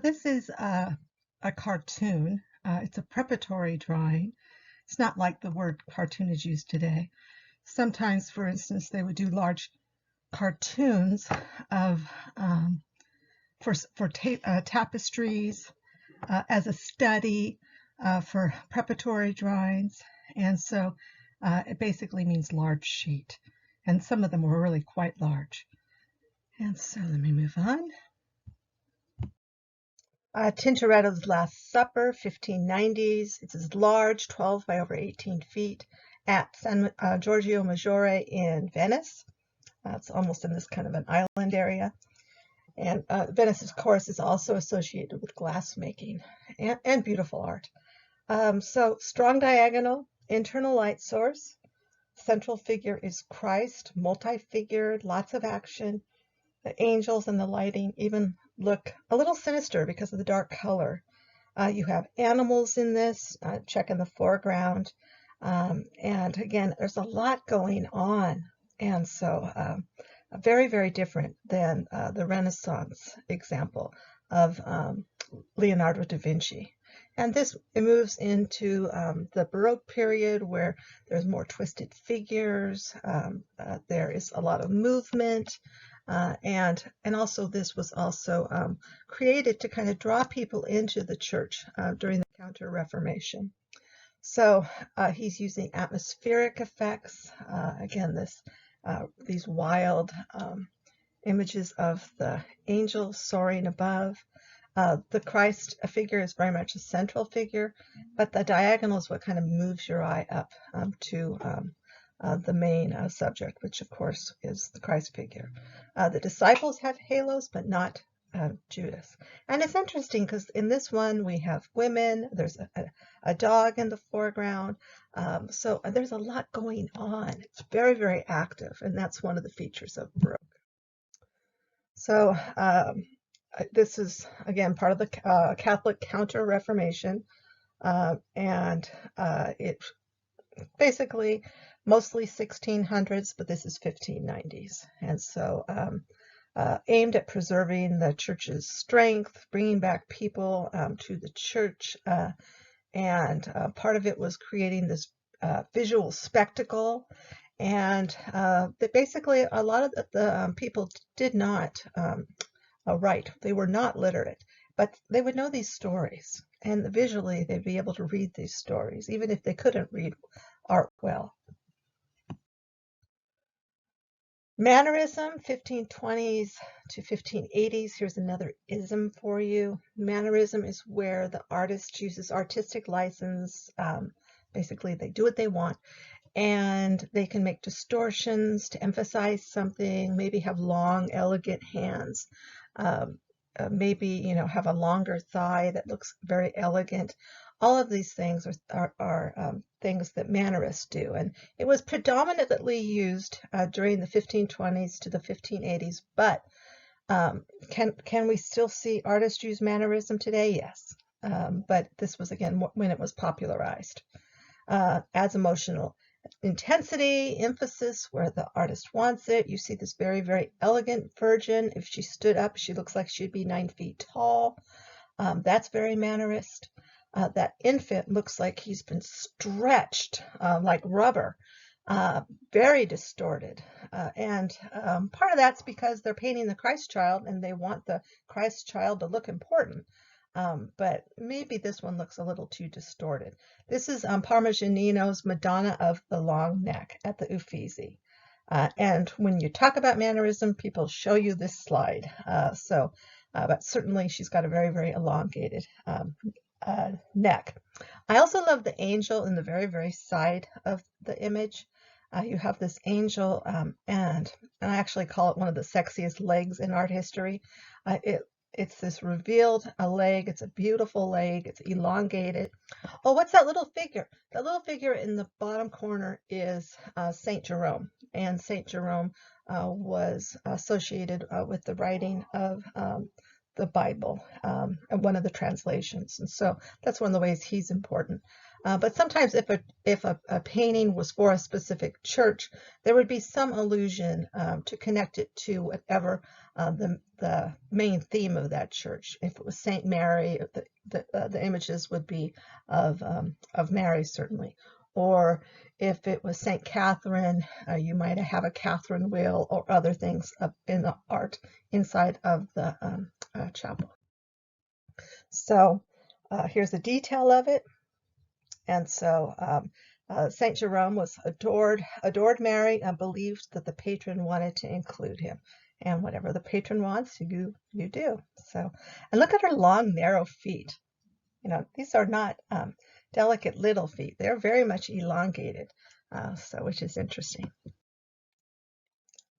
This is a cartoon. It's a preparatory drawing. It's not like the word cartoon is used today. Sometimes, for instance, they would do large cartoons of for tapestries as a study for preparatory drawings, and so it basically means large sheet, and some of them were really quite large. And so let me move on. Tintoretto's Last Supper, 1590s. It's as large, 12 by over 18 feet, at San Giorgio Maggiore in Venice. It's almost in this kind of an island area. And Venice, of course, is also associated with glassmaking and beautiful art. So strong diagonal, internal light source. Central figure is Christ, multi-figured, lots of action. The angels and the lighting even look a little sinister because of the dark color. You have animals in this, check in the foreground. And again, there's a lot going on. And so very, very different than the Renaissance example of Leonardo da Vinci. And this moves into the Baroque period, where there's more twisted figures. There is a lot of movement. And also this was also created to kind of draw people into the church during the Counter-Reformation. So he's using atmospheric effects. Again, these wild images of the angels soaring above. The Christ figure is very much a central figure, but the diagonal is what kind of moves your eye up to the main subject, which of course is the Christ figure. The disciples have halos, but not Judas. And it's interesting because in this one we have women, there's a dog in the foreground, so there's a lot going on. It's very, very active, and that's one of the features of Baroque. So this is, again, part of the Catholic Counter-Reformation, and it basically mostly 1600s, but this is 1590s. And so aimed at preserving the church's strength, bringing back people to the church, and part of it was creating this visual spectacle. And that basically a lot of the people did not write. They were not literate, but they would know these stories, and visually they'd be able to read these stories, even if they couldn't read art well. Mannerism, 1520s to 1580s. Here's another ism for you. Mannerism is where the artist uses artistic license. Basically, they do what they want, and they can make distortions to emphasize something, maybe have long, elegant hands, um, maybe have a longer thigh that looks very elegant. All of these things are things that mannerists do, and it was predominantly used during the 1520s to the 1580s. But can we still see artists use mannerism today? Yes, but this was again when it was popularized. Adds emotional intensity, emphasis where the artist wants it. You see this very, very elegant virgin. If she stood up, she looks like she'd be 9 feet tall. That's very mannerist. That infant looks like he's been stretched like rubber, very distorted. And part of that's because they're painting the Christ child and they want the Christ child to look important. But maybe this one looks a little too distorted. This is Parmigianino's Madonna of the Long Neck at the Uffizi. And when you talk about mannerism, people show you this slide. But certainly she's got a very, very elongated neck. I also love the angel in the very, very side of the image. You have this angel, and I actually call it one of the sexiest legs in art history. It's this revealed leg. It's a beautiful leg. It's elongated. Oh, what's that little figure? That little figure in the bottom corner is Saint Jerome, and Saint Jerome was associated with the writing of the Bible, and one of the translations, and so that's one of the ways he's important. But sometimes if a painting was for a specific church, there would be some allusion to connect it to whatever the main theme of that church. If it was Saint Mary, the images would be of Mary, certainly. Or if it was Saint Catherine, you might have a Catherine wheel or other things in the art inside of the chapel. So here's a detail of it. And so Saint Jerome was adored Mary, and believed that the patron wanted to include him. And whatever the patron wants, you do. So, and look at her long, narrow feet. These are not delicate little feet. They're very much elongated, which is interesting.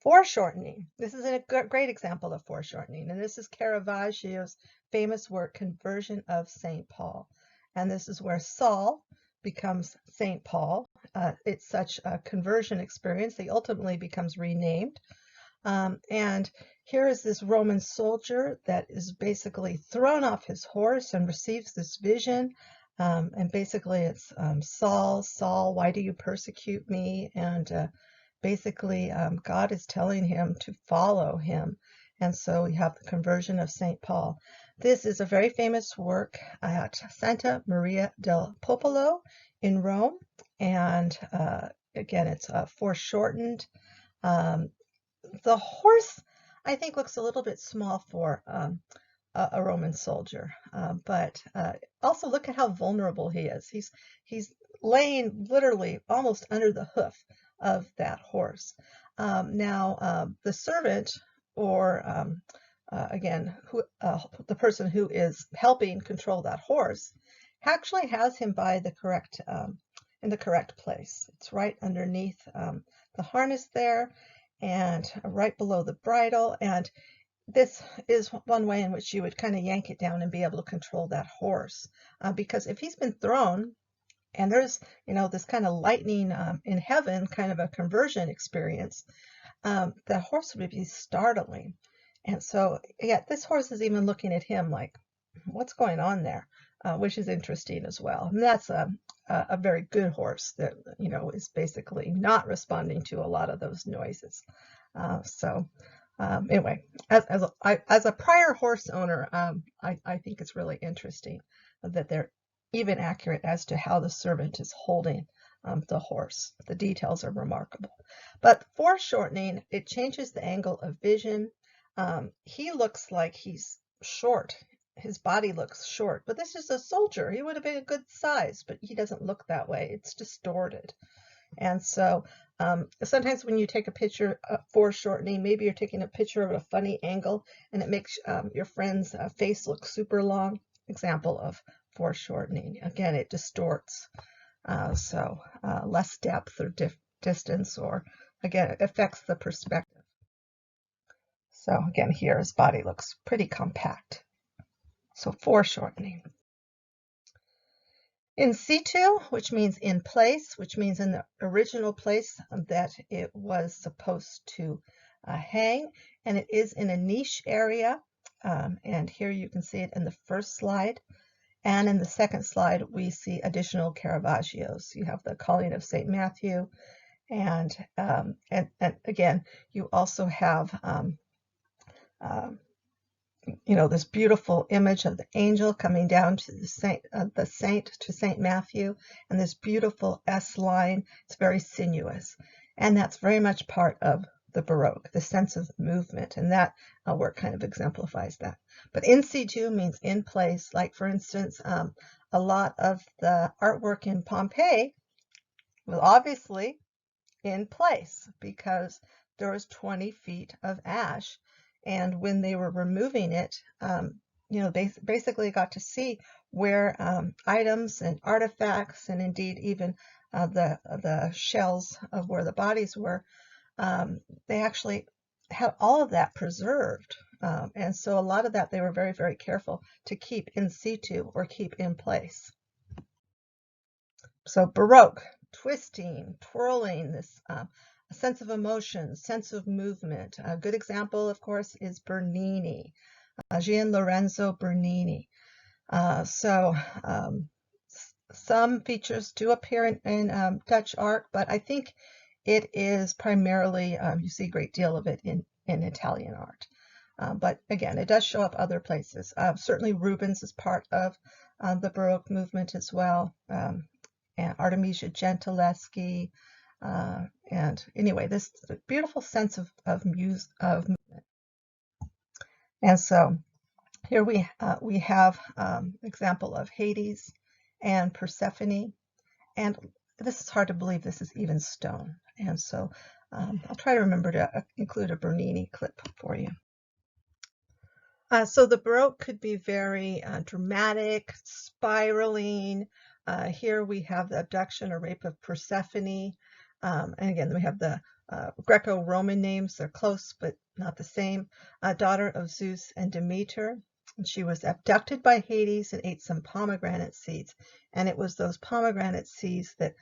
Foreshortening. This is a great example of foreshortening, and this is Caravaggio's famous work, Conversion of St. Paul. And this is where Saul becomes St. Paul. It's such a conversion experience. He ultimately becomes renamed. And here is this Roman soldier that is basically thrown off his horse and receives this vision. And basically it's Saul, Saul, why do you persecute me? And basically God is telling him to follow him. And so we have the conversion of St. Paul. This is a very famous work at Santa Maria del Popolo in Rome. And again, it's foreshortened. The horse, I think, looks a little bit small for a Roman soldier, but also look at how vulnerable he is. He's laying literally almost under the hoof of that horse. Now, the servant, or again, the person who is helping control that horse, actually has him by the correct in the correct place. It's right underneath the harness there, and right below the bridle. And this is one way in which you would kind of yank it down and be able to control that horse, because if he's been thrown and there's this kind of lightning in heaven, kind of a conversion experience, the horse would be startling. And so yeah, this horse is even looking at him like, what's going on there, which is interesting as well. And that's a very good horse that is basically not responding to a lot of those noises. Anyway, as a prior horse owner, I think it's really interesting that they're even accurate as to how the servant is holding the horse. The details are remarkable. But foreshortening, it changes the angle of vision. He looks like he's short. His body looks short, but this is a soldier. He would have been a good size, but he doesn't look that way. It's distorted. And so Sometimes when you take a picture of foreshortening, maybe you're taking a picture of a funny angle and it makes your friend's face look super long. Example of foreshortening. Again, it distorts, so less depth or distance, or again, it affects the perspective. So again, here his body looks pretty compact. So foreshortening. In situ, which means in place, which means in the original place that it was supposed to hang, and it is in a niche area. And here you can see it in the first slide. And in the second slide, we see additional Caravaggios. You have the Calling of St. Matthew, and again, you also have this beautiful image of the angel coming down to the saint to St. Matthew, and this beautiful S line. It's very sinuous, and that's very much part of the Baroque, the sense of movement, and that work kind of exemplifies that. But in situ means in place. Like, for instance, a lot of the artwork in Pompeii was obviously in place because there was 20 feet of ash, and when they were removing it, basically got to see where items and artifacts, and indeed even the shells of where the bodies were, they actually had all of that preserved. And so a lot of that they were very, very careful to keep in situ, or keep in place. So Baroque, twisting, twirling, this a sense of emotion, sense of movement. A good example, of course, is Bernini, Gian Lorenzo Bernini. Some features do appear in Dutch art, but I think it is primarily, you see a great deal of it in Italian art. But again, it does show up other places. Certainly Rubens is part of the Baroque movement as well. And Artemisia Gentileschi, and anyway, this beautiful sense of movement. And so here we have example of Hades and Persephone, and this is hard to believe this is even stone. And so I'll try to remember to include a Bernini clip for you. So the Baroque could be very dramatic, spiraling. Here we have the abduction or rape of Persephone. And again, we have the Greco-Roman names. They're close, but not the same. Daughter of Zeus and Demeter. And she was abducted by Hades and ate some pomegranate seeds. And it was those pomegranate seeds that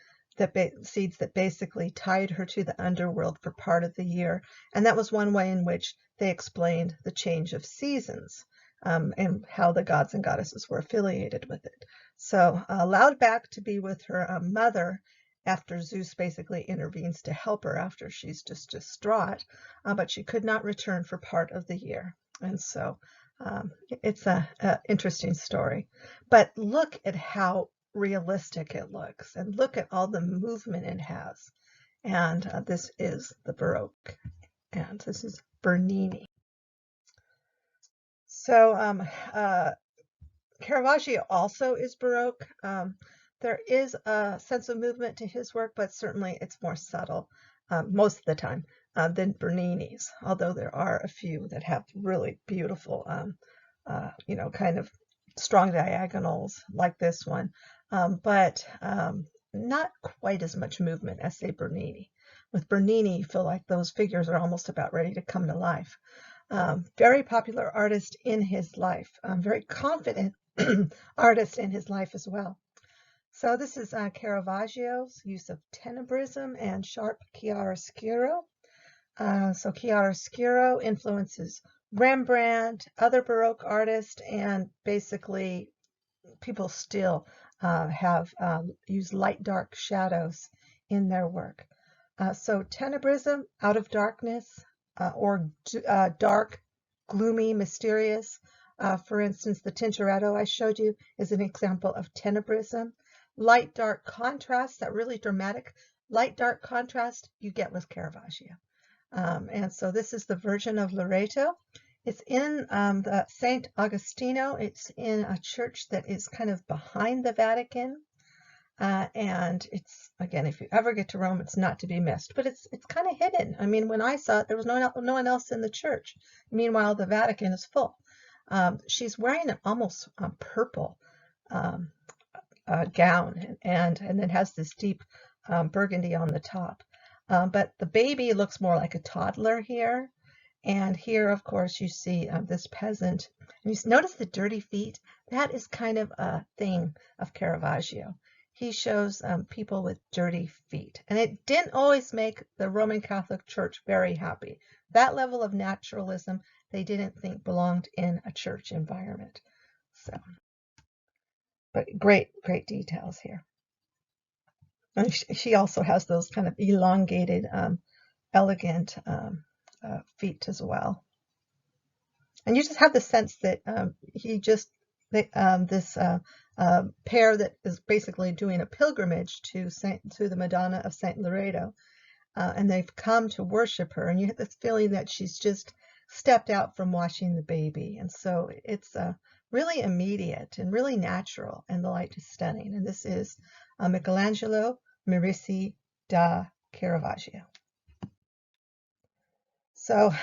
basically tied her to the underworld for part of the year. And that was one way in which they explained the change of seasons, and how the gods and goddesses were affiliated with it. So allowed back to be with her mother after Zeus basically intervenes to help her after she's just distraught, but she could not return for part of the year. And so it's an interesting story. But look at how realistic it looks, and look at all the movement it has. And this is the Baroque, and this is Bernini. So Caravaggio also is Baroque. There is a sense of movement to his work, but certainly it's more subtle most of the time than Bernini's, although there are a few that have really beautiful, kind of strong diagonals like this one, but not quite as much movement as, say, Bernini. With Bernini, you feel like those figures are almost about ready to come to life. Very popular artist in his life, very confident artist in his life as well. So this is Caravaggio's use of tenebrism and sharp chiaroscuro. So chiaroscuro influences Rembrandt, other Baroque artists, and basically people still have used light dark shadows in their work. So tenebrism, out of darkness, or dark, gloomy, mysterious. For instance, the Tintoretto I showed you is an example of tenebrism. Light dark contrast, that really dramatic light dark contrast you get with Caravaggio. And so this is the Virgin of Loreto. It's in the St. Agostino. It's in a church that is kind of behind the Vatican. And it's, again, if you ever get to Rome, it's not to be missed. But it's kind of hidden. I mean, when I saw it, there was no one else in the church. Meanwhile, the Vatican is full. She's wearing an almost purple um, gown, and then has this deep burgundy on the top. But the baby looks more like a toddler here. And here, of course, you see this peasant. And you notice the dirty feet. That is kind of a thing of Caravaggio. He shows people with dirty feet. And it didn't always make the Roman Catholic Church very happy. That level of naturalism, they didn't think belonged in a church environment. So, but great details here. And she also has those kind of elongated, elegant feet as well. And you just have the sense that this pair that is basically doing a pilgrimage to the Madonna of Saint Loreto, and they've come to worship her, and you have this feeling that she's just stepped out from washing the baby, and so it's really immediate and really natural, and the light is stunning. And this is Michelangelo Merisi da Caravaggio. So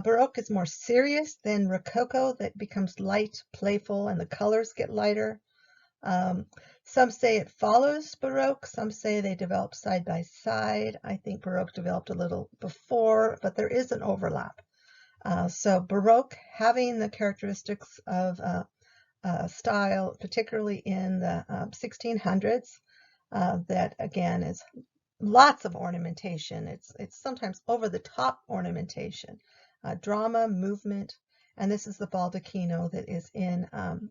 Baroque is more serious than Rococo, that becomes light, playful, and the colors get lighter. Some say it follows Baroque. Some say they develop side by side. I think Baroque developed a little before, but there is an overlap. So Baroque, having the characteristics of style, particularly in the 1600s, that again is lots of ornamentation. It's sometimes over the top ornamentation, drama, movement, and this is the baldacchino that is in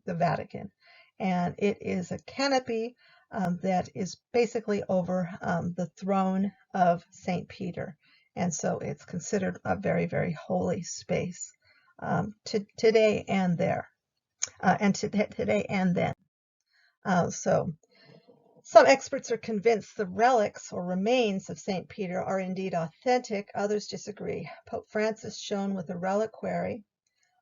the Vatican. And it is a canopy that is basically over the throne of St. Peter. And so it's considered a very, very holy space today and there, and today and then. So some experts are convinced the relics or remains of St. Peter are indeed authentic. Others disagree. Pope Francis shown with a reliquary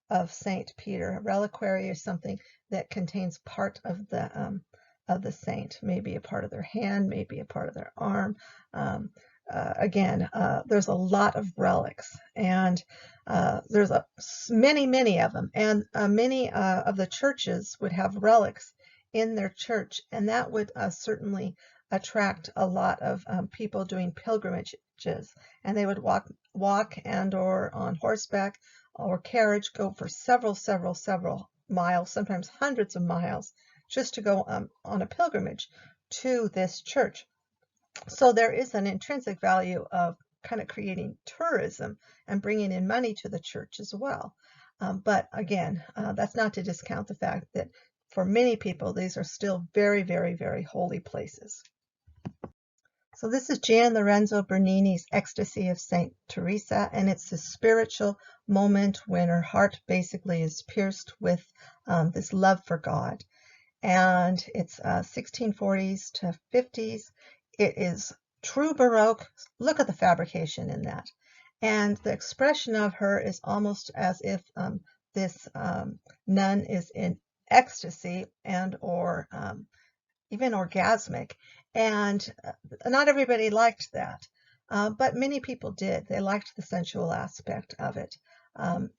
of St. Peter. A reliquary is something that contains part of the saint, maybe a part of their hand, maybe a part of their arm. Again, there's a lot of relics, and there's many of them, and many of the churches would have relics in their church, and that would certainly attract a lot of people doing pilgrimages, and they would walk and or on horseback or carriage, go for several miles, sometimes hundreds of miles, just to go on a pilgrimage to this church. So there is an intrinsic value of kind of creating tourism and bringing in money to the church as well. But again, that's not to discount the fact that for many people, these are still very, very, very holy places. So this is Gian Lorenzo Bernini's Ecstasy of St. Teresa, and it's a spiritual moment when her heart basically is pierced with this love for God. And it's 1640s to 50s. It is true Baroque. Look at the fabrication in that. And the expression of her is almost as if this nun is in ecstasy and or even orgasmic. And not everybody liked that, but many people did. They liked the sensual aspect of it.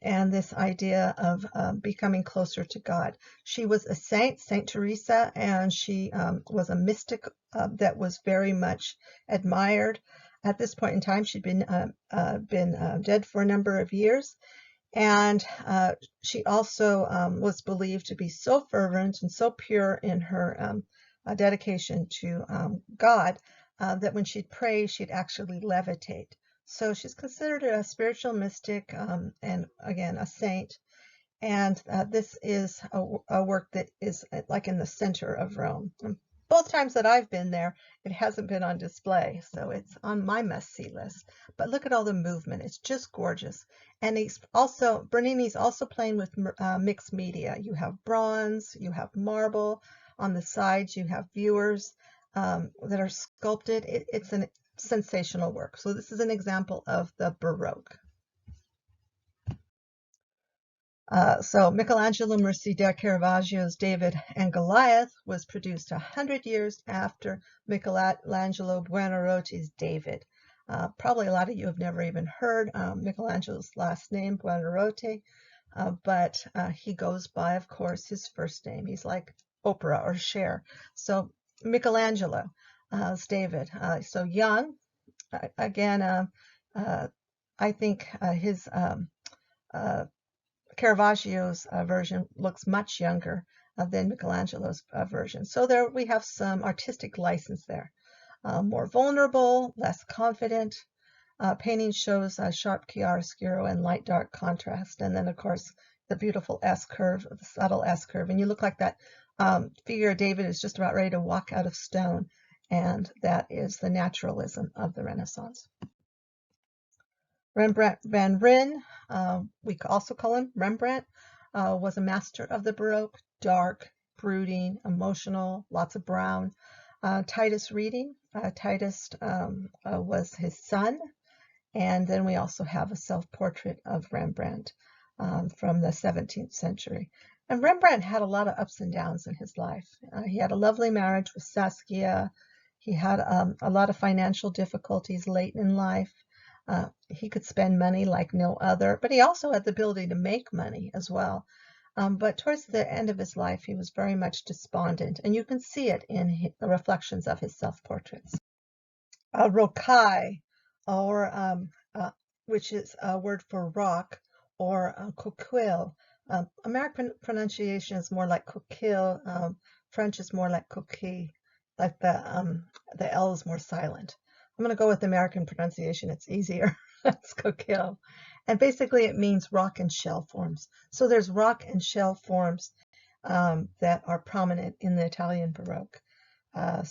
And this idea of becoming closer to God. She was a saint, Saint Teresa, and she was a mystic that was very much admired. At this point in time, she'd been dead for a number of years, and she also was believed to be so fervent and so pure in her dedication to God that when she'd pray, she'd actually levitate. So she's considered a spiritual mystic and, again, a saint. And this is a work that is like in the center of Rome. Both times that I've been there, it hasn't been on display, so it's on my must-see list. But look at all the movement. It's just gorgeous. And Bernini's also playing with mixed media. You have bronze, you have marble. On the sides, you have viewers that are sculpted. It's a sensational work. So this is an example of the Baroque. So Michelangelo Mercier del Caravaggio's David and Goliath was produced 100 years after Michelangelo Buonarroti's David. Probably a lot of you have never even heard Michelangelo's last name, Buonarroti, but he goes by, of course, his first name. He's like Oprah or Cher. So Michelangelo is David. So young. Again, I think his Caravaggio's version looks much younger than Michelangelo's version. So there we have some artistic license there. More vulnerable, less confident. Painting shows sharp chiaroscuro and light-dark contrast. And then, of course, the beautiful S-curve, the subtle S-curve. And you look like that figure of David is just about ready to walk out of stone. And that is the naturalism of the Renaissance. Rembrandt van Rijn, we also call him Rembrandt, was a master of the Baroque, dark, brooding, emotional, lots of brown. Titus Reading, Titus was his son, and then we also have a self-portrait of Rembrandt from the 17th century. And Rembrandt had a lot of ups and downs in his life. He had a lovely marriage with Saskia. He had a lot of financial difficulties late in life. He could spend money like no other, but he also had the ability to make money as well. But towards the end of his life, he was very much despondent, and you can see it in the reflections of his self-portraits. Rocaille, or which is a word for rock, or coquille. American pronunciation is more like coquille. French is more like coquille, like the L is more silent. I'm going to go with American pronunciation. It's easier. It's coquille. And basically it means rock and shell forms. So there's rock and shell forms that are prominent in the Italian Baroque. I'm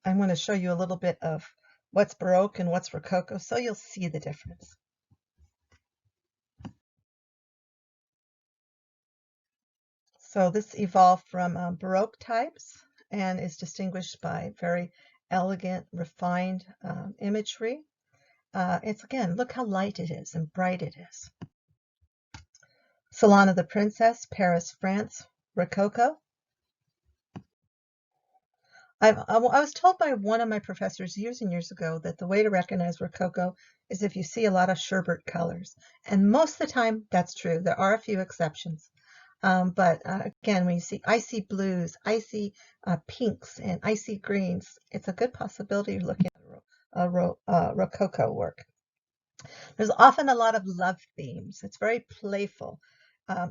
going to show you a little bit of what's Baroque and what's Rococo, so you'll see the difference. So this evolved from Baroque types and is distinguished by very elegant, refined imagery. It's again, look how light it is and bright it is. Salon of the Princess, Paris, France, Rococo. I was told by one of my professors years and years ago that the way to recognize Rococo is if you see a lot of sherbet colors. And most of the time, that's true. There are a few exceptions. But again, when you see icy blues, icy pinks, and icy greens, it's a good possibility you're looking at Rococo work. There's often a lot of love themes. It's very playful.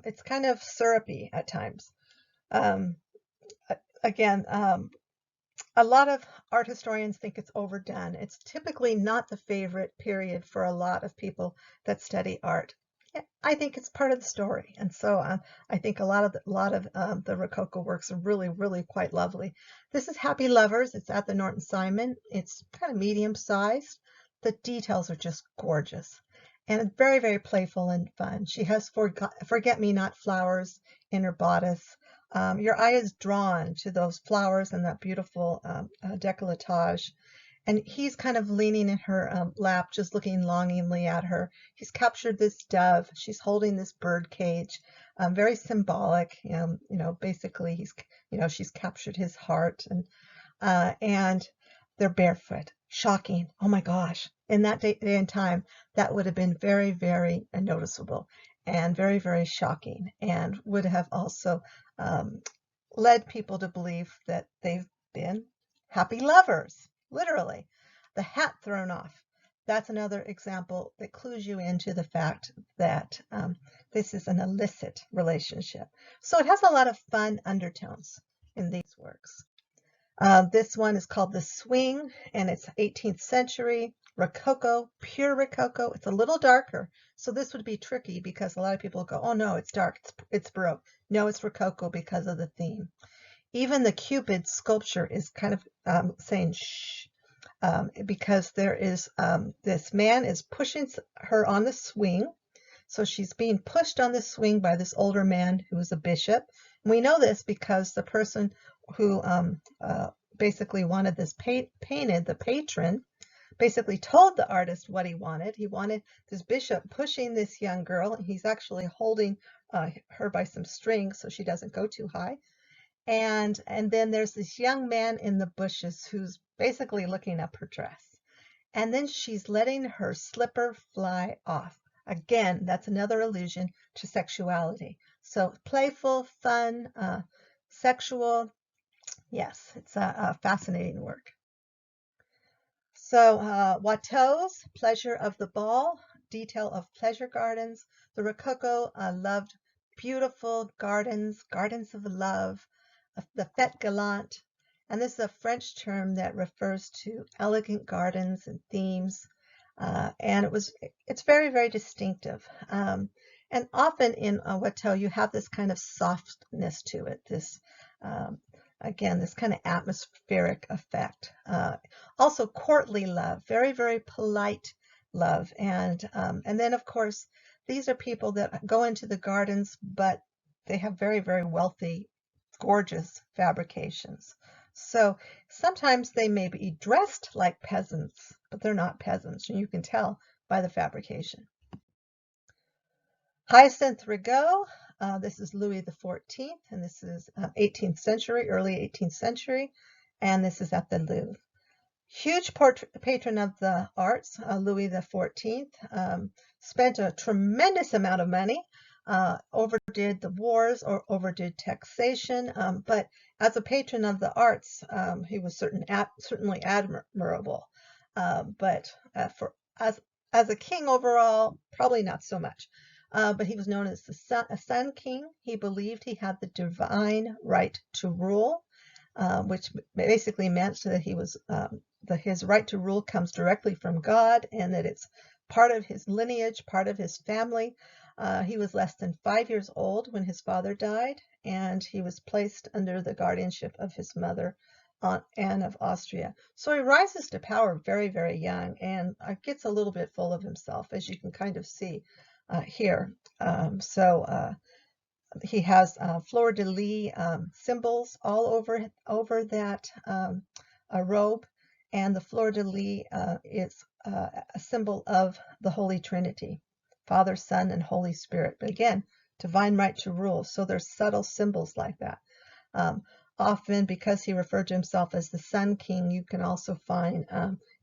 It's kind of syrupy at times. Again, a lot of art historians think it's overdone. It's typically not the favorite period for a lot of people that study art. I think it's part of the story, and so I think a lot of the Rococo works are really, really quite lovely. This is Happy Lovers. It's at the Norton Simon. It's kind of medium-sized. The details are just gorgeous, and very, very playful and fun. She has forget-me-not flowers in her bodice. Your eye is drawn to those flowers and that beautiful décolletage. And he's kind of leaning in her lap, just looking longingly at her. He's captured this dove. She's holding this bird cage. Very symbolic. Basically, she's captured his heart, and they're barefoot. Shocking. Oh my gosh. In that day and time, that would have been very, very noticeable and very, very shocking, and would have also led people to believe that they've been happy lovers. Literally, the hat thrown off. That's another example that clues you into the fact that this is an illicit relationship. So it has a lot of fun undertones in these works. This one is called The Swing, and it's 18th century Rococo, pure Rococo. It's a little darker, so this would be tricky because a lot of people go, oh no, it's dark, it's Baroque. No, it's Rococo because of the theme. Even the Cupid sculpture is kind of saying shh, because there is this man is pushing her on the swing. So she's being pushed on the swing by this older man who is a bishop. And we know this because the person who basically wanted this painted, the patron, basically told the artist what he wanted. He wanted this bishop pushing this young girl, and he's actually holding her by some strings so she doesn't go too high. And then there's this young man in the bushes who's basically looking up her dress. And then she's letting her slipper fly off. Again, that's another allusion to sexuality. So playful, fun, sexual. Yes, it's a fascinating work. So Watteau's Pleasure of the Ball, detail of pleasure gardens. The Rococo loved beautiful gardens, gardens of love, the fête galante. And this is a French term that refers to elegant gardens and themes. And it's very, very distinctive. And often in Watteau, you have this kind of softness to it, this again, this kind of atmospheric effect. Also courtly love, very, very polite love. And then, of course, these are people that go into the gardens, but they have very, very wealthy, gorgeous fabrications. So sometimes they may be dressed like peasants, but they're not peasants, and you can tell by the fabrication. Hyacinthe Rigaud, this is Louis XIV, and this is 18th century, early 18th century, and this is at the Louvre. Huge patron of the arts, Louis XIV, spent a tremendous amount of money, overdid the wars or overdid taxation, but as a patron of the arts, he was certainly admirable. But as a king overall, probably not so much. But he was known as a sun king. He believed he had the divine right to rule, which basically meant that he was his right to rule comes directly from God, and that it's part of his lineage, part of his family. He was less than 5 years old when his father died, and he was placed under the guardianship of his mother, Aunt Anne of Austria. So he rises to power very, very young, and gets a little bit full of himself, as you can kind of see here. He has fleur-de-lis symbols all over that robe, and the fleur-de-lis is a symbol of the Holy Trinity, Father, Son, and Holy Spirit. But again, divine right to rule. So there's subtle symbols like that. Often, because he referred to himself as the Sun King, you can also find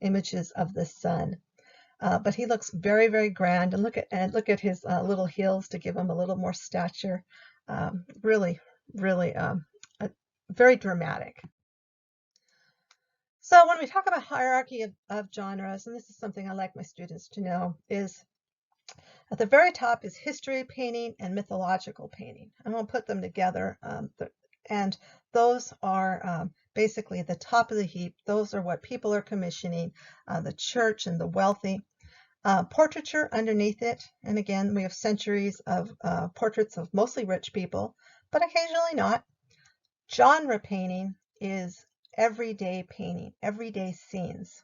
images of the sun. But he looks very, very grand, and look at his little heels to give him a little more stature. Really, really very dramatic. So when we talk about hierarchy of genres, and this is something I like my students to know, is at the very top is history painting and mythological painting. I'm going to put them together, and those are basically the top of the heap. Those are what people are commissioning, the church and the wealthy. Portraiture underneath it, and again, we have centuries of portraits of mostly rich people, but occasionally not. Genre painting is everyday painting, everyday scenes.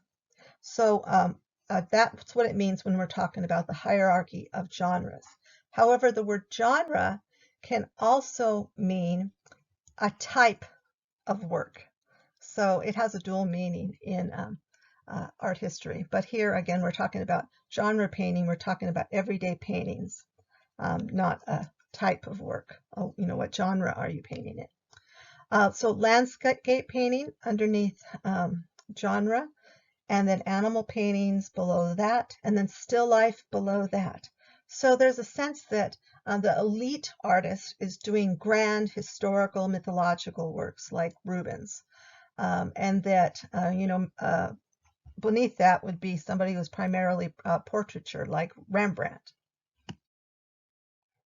So that's what it means when we're talking about the hierarchy of genres. However, the word genre can also mean a type of work. So it has a dual meaning in art history. But here, again, we're talking about genre painting. We're talking about everyday paintings, not a type of work. Oh, what genre are you painting it? So landscape painting underneath genre, and then animal paintings below that, and then still life below that. So there's a sense that the elite artist is doing grand historical mythological works like Rubens, and that beneath that would be somebody who's primarily portraiture, like Rembrandt.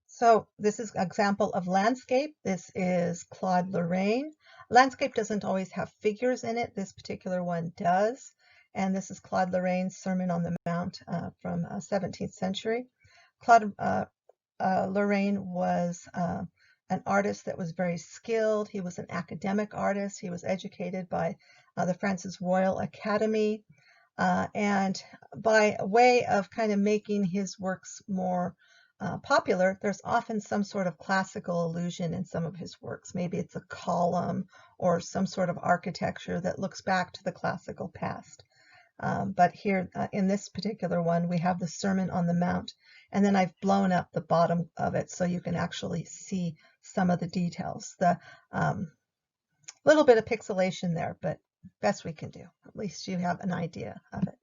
So this is an example of landscape. This is Claude Lorraine. Landscape doesn't always have figures in it. This particular one does. And this is Claude Lorraine's Sermon on the Mount from 17th century. Claude Lorraine was an artist that was very skilled. He was an academic artist. He was educated by the Francis Royal Academy. And by way of kind of making his works more popular, there's often some sort of classical allusion in some of his works. Maybe it's a column or some sort of architecture that looks back to the classical past. But here in this particular one, we have the Sermon on the Mount, and then I've blown up the bottom of it so you can actually see some of the details. The little bit of pixelation there, but best we can do. At least you have an idea of it.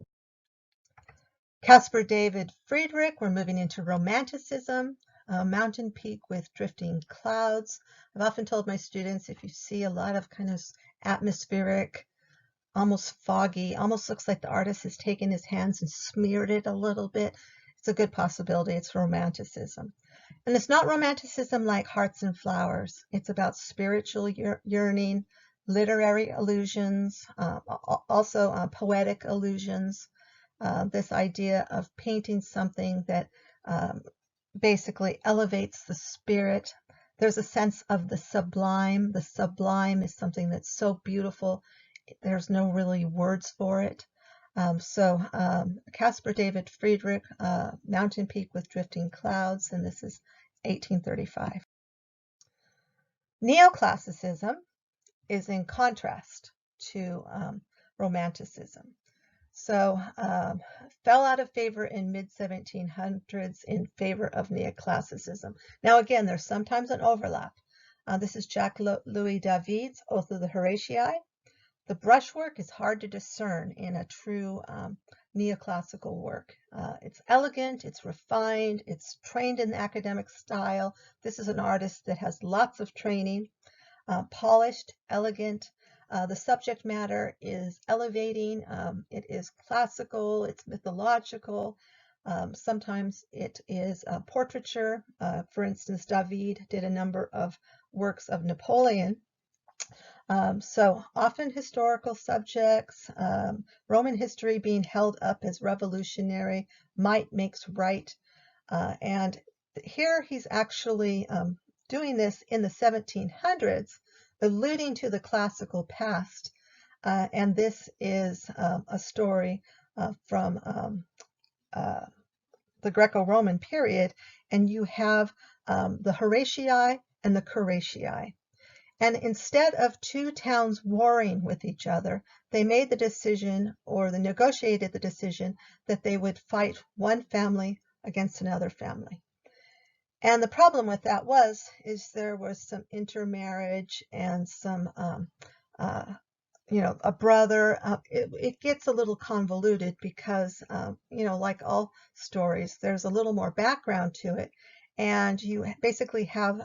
Caspar David Friedrich, we're moving into Romanticism. Mountain peak with drifting clouds. I've often told my students, if you see a lot of kind of atmospheric, almost foggy, almost looks like the artist has taken his hands and smeared it a little bit, it's a good possibility it's Romanticism. And it's not Romanticism like Hearts and Flowers. It's about spiritual yearning, literary allusions, also poetic allusions. This idea of painting something that basically elevates the spirit. There's a sense of the sublime. The sublime is something that's so beautiful, there's no really words for it. Caspar David Friedrich, Mountain Peak with Drifting Clouds, and this is 1835. Neoclassicism is in contrast to Romanticism. So fell out of favor in mid-1700s in favor of neoclassicism. Now again, there's sometimes an overlap. This is Jacques-Louis David's Oath of the Horatii. The brushwork is hard to discern in a true neoclassical work. It's elegant, it's refined, it's trained in the academic style. This is an artist that has lots of training, polished, elegant. The subject matter is elevating, it is classical, it's mythological, sometimes it is portraiture. For instance, David did a number of works of Napoleon. So often historical subjects, Roman history being held up as revolutionary, might makes right. And here he's actually doing this in the 1700s, alluding to the classical past. And this is a story from the Greco-Roman period, and you have the Horatii and the Curatii. And instead of two towns warring with each other, they made the decision, or they negotiated the decision, that they would fight one family against another family. And the problem with that is there was some intermarriage and some, a brother. It gets a little convoluted because, like all stories, there's a little more background to it. And you basically have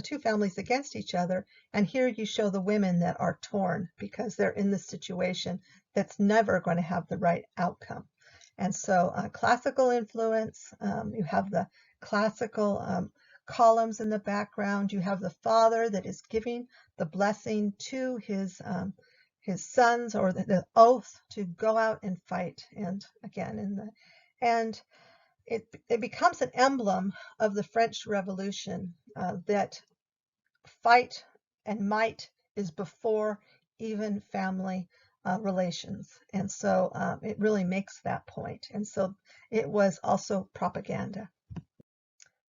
two families against each other. And here you show the women that are torn because they're in this situation that's never going to have the right outcome. And so classical influence, you have the classical columns in the background. You have the father that is giving the blessing to his sons, or the oath to go out and fight. And again, it becomes an emblem of the French Revolution, that fight and might is before even family relations. And so it really makes that point. And so it was also propaganda.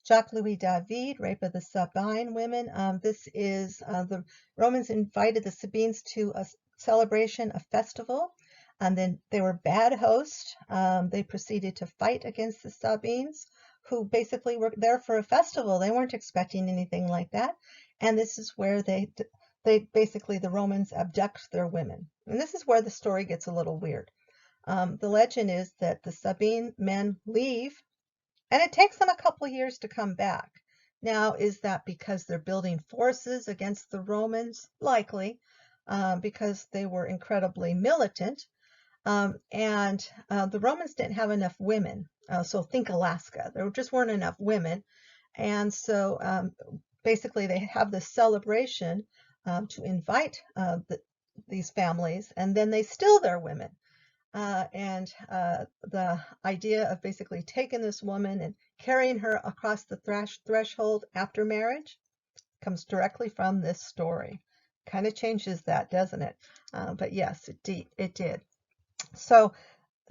Jacques-Louis David, Rape of the Sabine Women. This is the Romans invited the Sabines to a celebration, a festival, and then they were bad hosts. They proceeded to fight against the Sabines, who basically were there for a festival. They weren't expecting anything like that. And this is where they basically, the Romans abduct their women. And this is where the story gets a little weird. The legend is that the Sabine men leave, and it takes them a couple years to come back. Now, is that because they're building forces against the Romans? Likely, because they were incredibly militant. And the Romans didn't have enough women. So think Alaska. There just weren't enough women. And so basically they have this celebration to invite these families, and then they steal their women. And the idea of basically taking this woman and carrying her across the threshold after marriage comes directly from this story. Kind of changes that, doesn't it? But yes, it did. So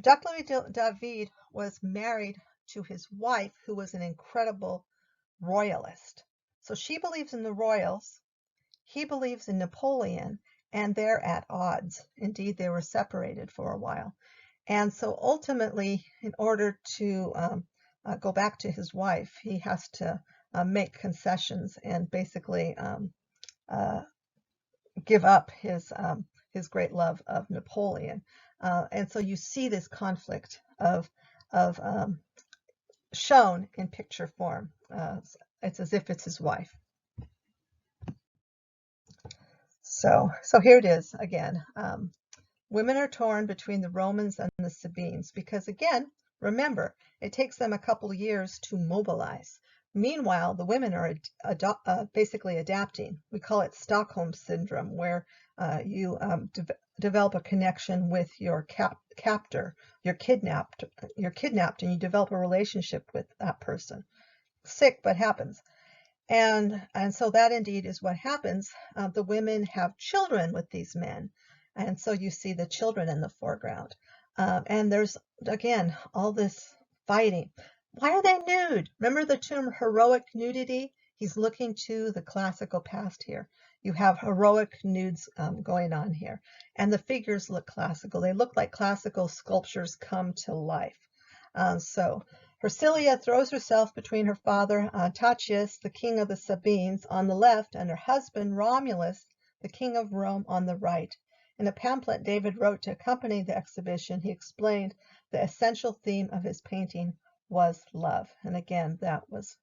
Jacques-Louis David was married to his wife, who was an incredible royalist. So she believes in the royals, he believes in Napoleon, and they're at odds. Indeed, they were separated for a while. And so ultimately, in order to go back to his wife, he has to make concessions and basically give up his great love of Napoleon. And so you see this conflict of shown in picture form. It's as if it's his wife. So here it is again. Women are torn between the Romans and the Sabines because, again, remember, it takes them a couple of years to mobilize. Meanwhile, the women are basically adapting. We call it Stockholm Syndrome, where you develop a connection with your captor. You're kidnapped, and you develop a relationship with that person. Sick, but happens. And so that indeed is what happens. The women have children with these men. And so you see the children in the foreground. And there's, again, all this fighting. Why are they nude? Remember the term heroic nudity? He's looking to the classical past here. You have heroic nudes going on here. And the figures look classical. They look like classical sculptures come to life. So Hersilia throws herself between her father, Tatius, the king of the Sabines, on the left, and her husband, Romulus, the king of Rome, on the right. In a pamphlet David wrote to accompany the exhibition, he explained the essential theme of his painting was love. And again, that was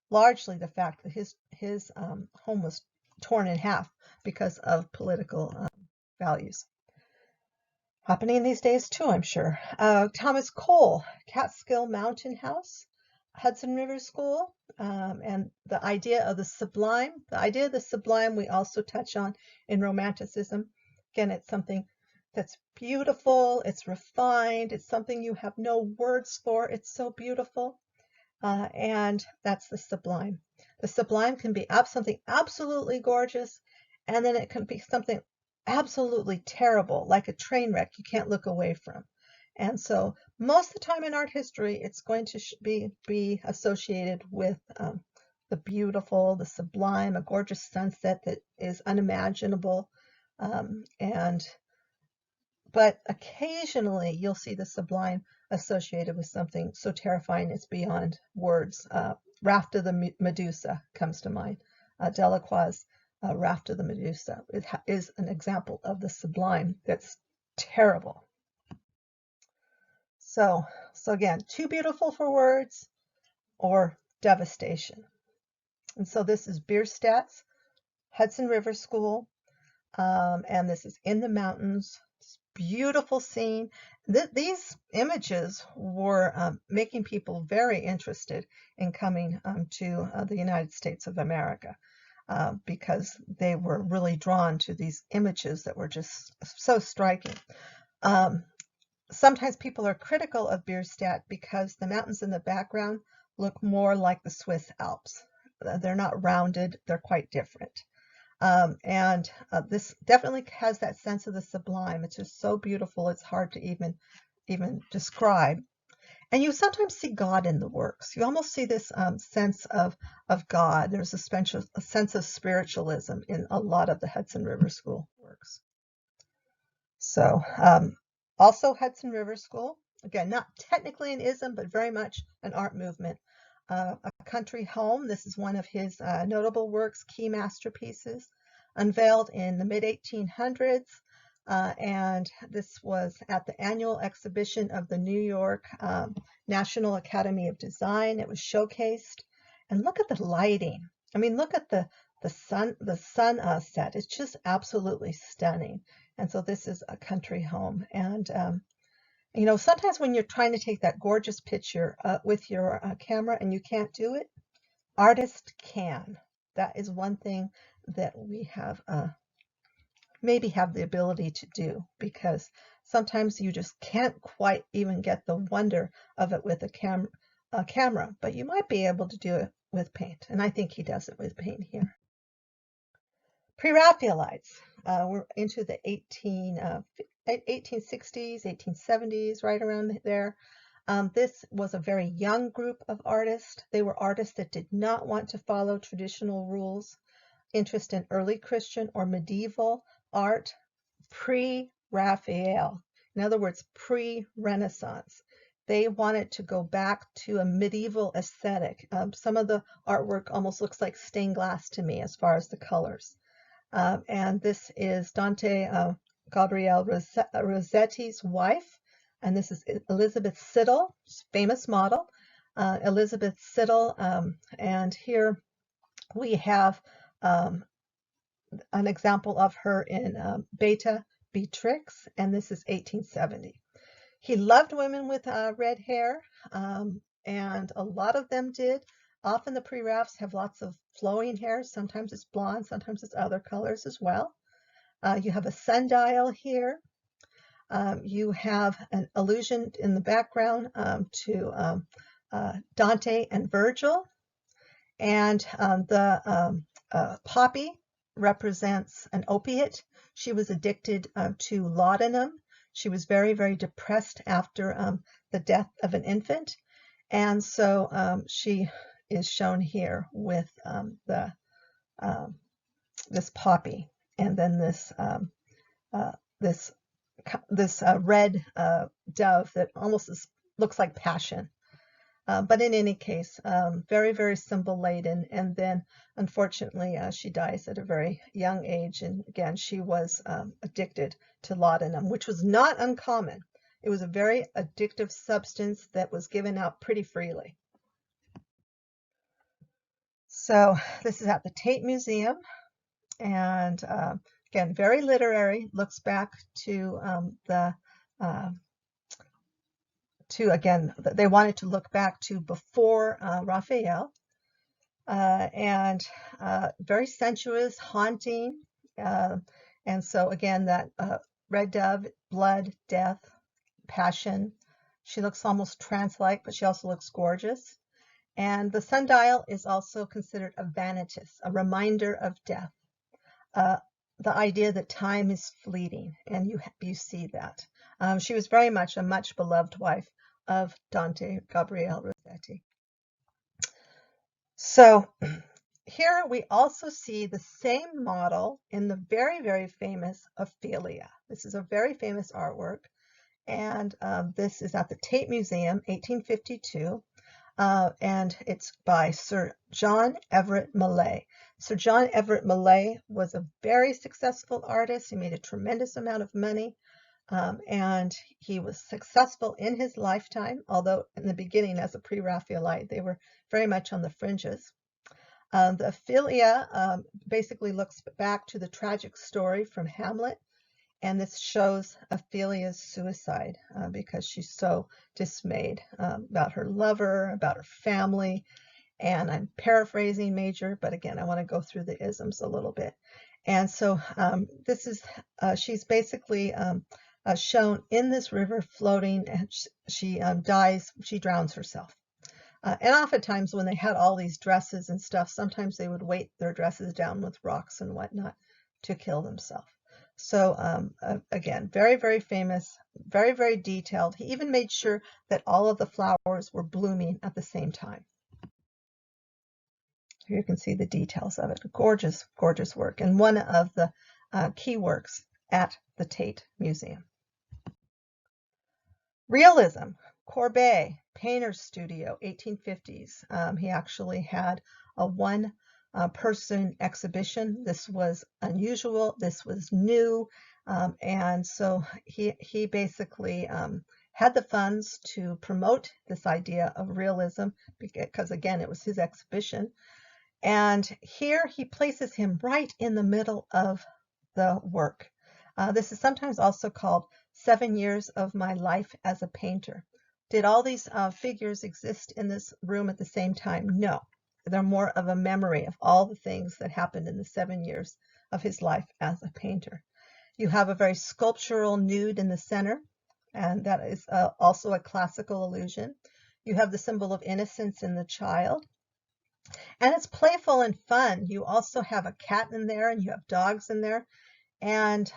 largely the fact that his home was torn in half because of political values. Happening these days too, I'm sure. Thomas Cole, Catskill Mountain House, Hudson River School, and the idea of the sublime. The idea of the sublime we also touch on in Romanticism. Again, it's something that's beautiful, it's refined, it's something you have no words for, it's so beautiful. And that's the sublime. The sublime can be something absolutely gorgeous, and then it can be something absolutely terrible, like a train wreck you can't look away from. And so most of the time in art history, it's going to be associated with the beautiful, the sublime, a gorgeous sunset that is unimaginable. But occasionally you'll see the sublime associated with something so terrifying it's beyond words. Raft of the Medusa comes to mind. Delacroix's Raft of the Medusa is an example of the sublime that's terrible. So again, too beautiful for words or devastation. And so this is Bierstadt's Hudson River School, and this is in the mountains. Beautiful scene. These images were making people very interested in coming to the United States of America because they were really drawn to these images that were just so striking. Sometimes people are critical of Bierstadt because the mountains in the background look more like the Swiss Alps. They're not rounded, they're quite different. This definitely has that sense of the sublime. It's just so beautiful, it's hard to even describe. And you sometimes see God in the works. You almost see this sense of God. There's a sense of spiritualism in a lot of the Hudson River School works. So also Hudson River School, again, not technically an ism, but very much an art movement. A Country Home, this is one of his notable works, key masterpieces, unveiled in the mid-1800s, and this was at the annual exhibition of the New York National Academy of Design. It was showcased, and look at the lighting. I mean, look at the sun set. It's just absolutely stunning. And so this is A Country Home, and you know, sometimes when you're trying to take that gorgeous picture with your camera and you can't do it, artists can. That is one thing that we have maybe have the ability to do, because sometimes you just can't quite even get the wonder of it with a camera, but you might be able to do it with paint, and I think he does it with paint here. Pre-Raphaelites, we're into the 1860s, 1870s, right around there. This was a very young group of artists. They were artists that did not want to follow traditional rules. Interest in early Christian or medieval art pre-Raphael. In other words, pre-Renaissance. They wanted to go back to a medieval aesthetic. Some of the artwork almost looks like stained glass to me as far as the colors. And this is Dante Gabriele Rossetti's wife, and this is Elizabeth Siddal, famous model, Elizabeth Siddal, and here we have an example of her in Beta Beatrix, and this is 1870. He loved women with red hair, and a lot of them did. Often the pre-Raphs have lots of flowing hair. Sometimes it's blonde, sometimes it's other colors as well. You have a sundial here. You have an allusion in the background to Dante and Virgil. And the poppy represents an opiate. She was addicted to laudanum. She was very, very depressed after the death of an infant. And so she is shown here with this poppy, and then this red dove that almost looks like passion. But in any case, very, very symbol laden. And then, unfortunately, she dies at a very young age. And again, she was addicted to laudanum, which was not uncommon. It was a very addictive substance that was given out pretty freely. So this is at the Tate Museum. And again, very literary, looks back to again, they wanted to look back to before Raphael, and very sensuous, haunting, and so again, that red dove, blood, death, passion. She looks almost trance-like, but she also looks gorgeous. And the sundial is also considered a vanitas, a reminder of death. The idea that time is fleeting, and you see that. She was very much a much beloved wife of Dante Gabriele Rossetti. So here we also see the same model in the very, very famous Ophelia. This is a very famous artwork, and this is at the Tate Museum, 1852. And it's by Sir John Everett Millais. Sir John Everett Millais was a very successful artist. He made a tremendous amount of money, and he was successful in his lifetime, although in the beginning as a pre-Raphaelite, they were very much on the fringes. The Ophelia basically looks back to the tragic story from Hamlet, and this shows Ophelia's suicide because she's so dismayed about her lover, about her family. And I'm paraphrasing major, but again, I want to go through the isms a little bit. And so this is, she's basically shown in this river floating, and she dies, she drowns herself. And oftentimes when they had all these dresses and stuff, sometimes they would weight their dresses down with rocks and whatnot to kill themselves. So again, very, very famous, very, very detailed. He even made sure that all of the flowers were blooming at the same time. Here you can see the details of it. Gorgeous, gorgeous work, and one of the key works at the Tate Museum. Realism, Courbet, Painter's Studio, 1850s. He actually had a one-person exhibition. This was unusual. This was new, and so he basically had the funds to promote this idea of realism because, again, it was his exhibition. And here he places him right in the middle of the work. This is sometimes also called 7 years of my life as a painter. Did all these figures exist in this room at the same time? No. They're more of a memory of all the things that happened in the 7 years of his life as a painter. You have a very sculptural nude in the center, and that is also a classical illusion. You have the symbol of innocence in the child. And it's playful and fun. You also have a cat in there, and you have dogs in there. And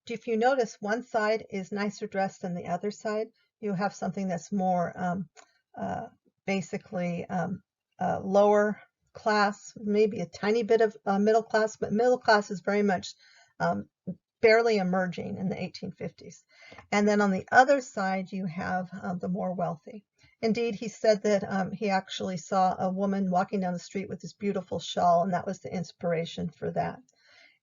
if you notice, one side is nicer dressed than the other side. You have something that's more basically lower class, maybe a tiny bit of middle class, but middle class is very much barely emerging in the 1850s. And then on the other side, you have the more wealthy. Indeed, he said that he actually saw a woman walking down the street with this beautiful shawl, and that was the inspiration for that.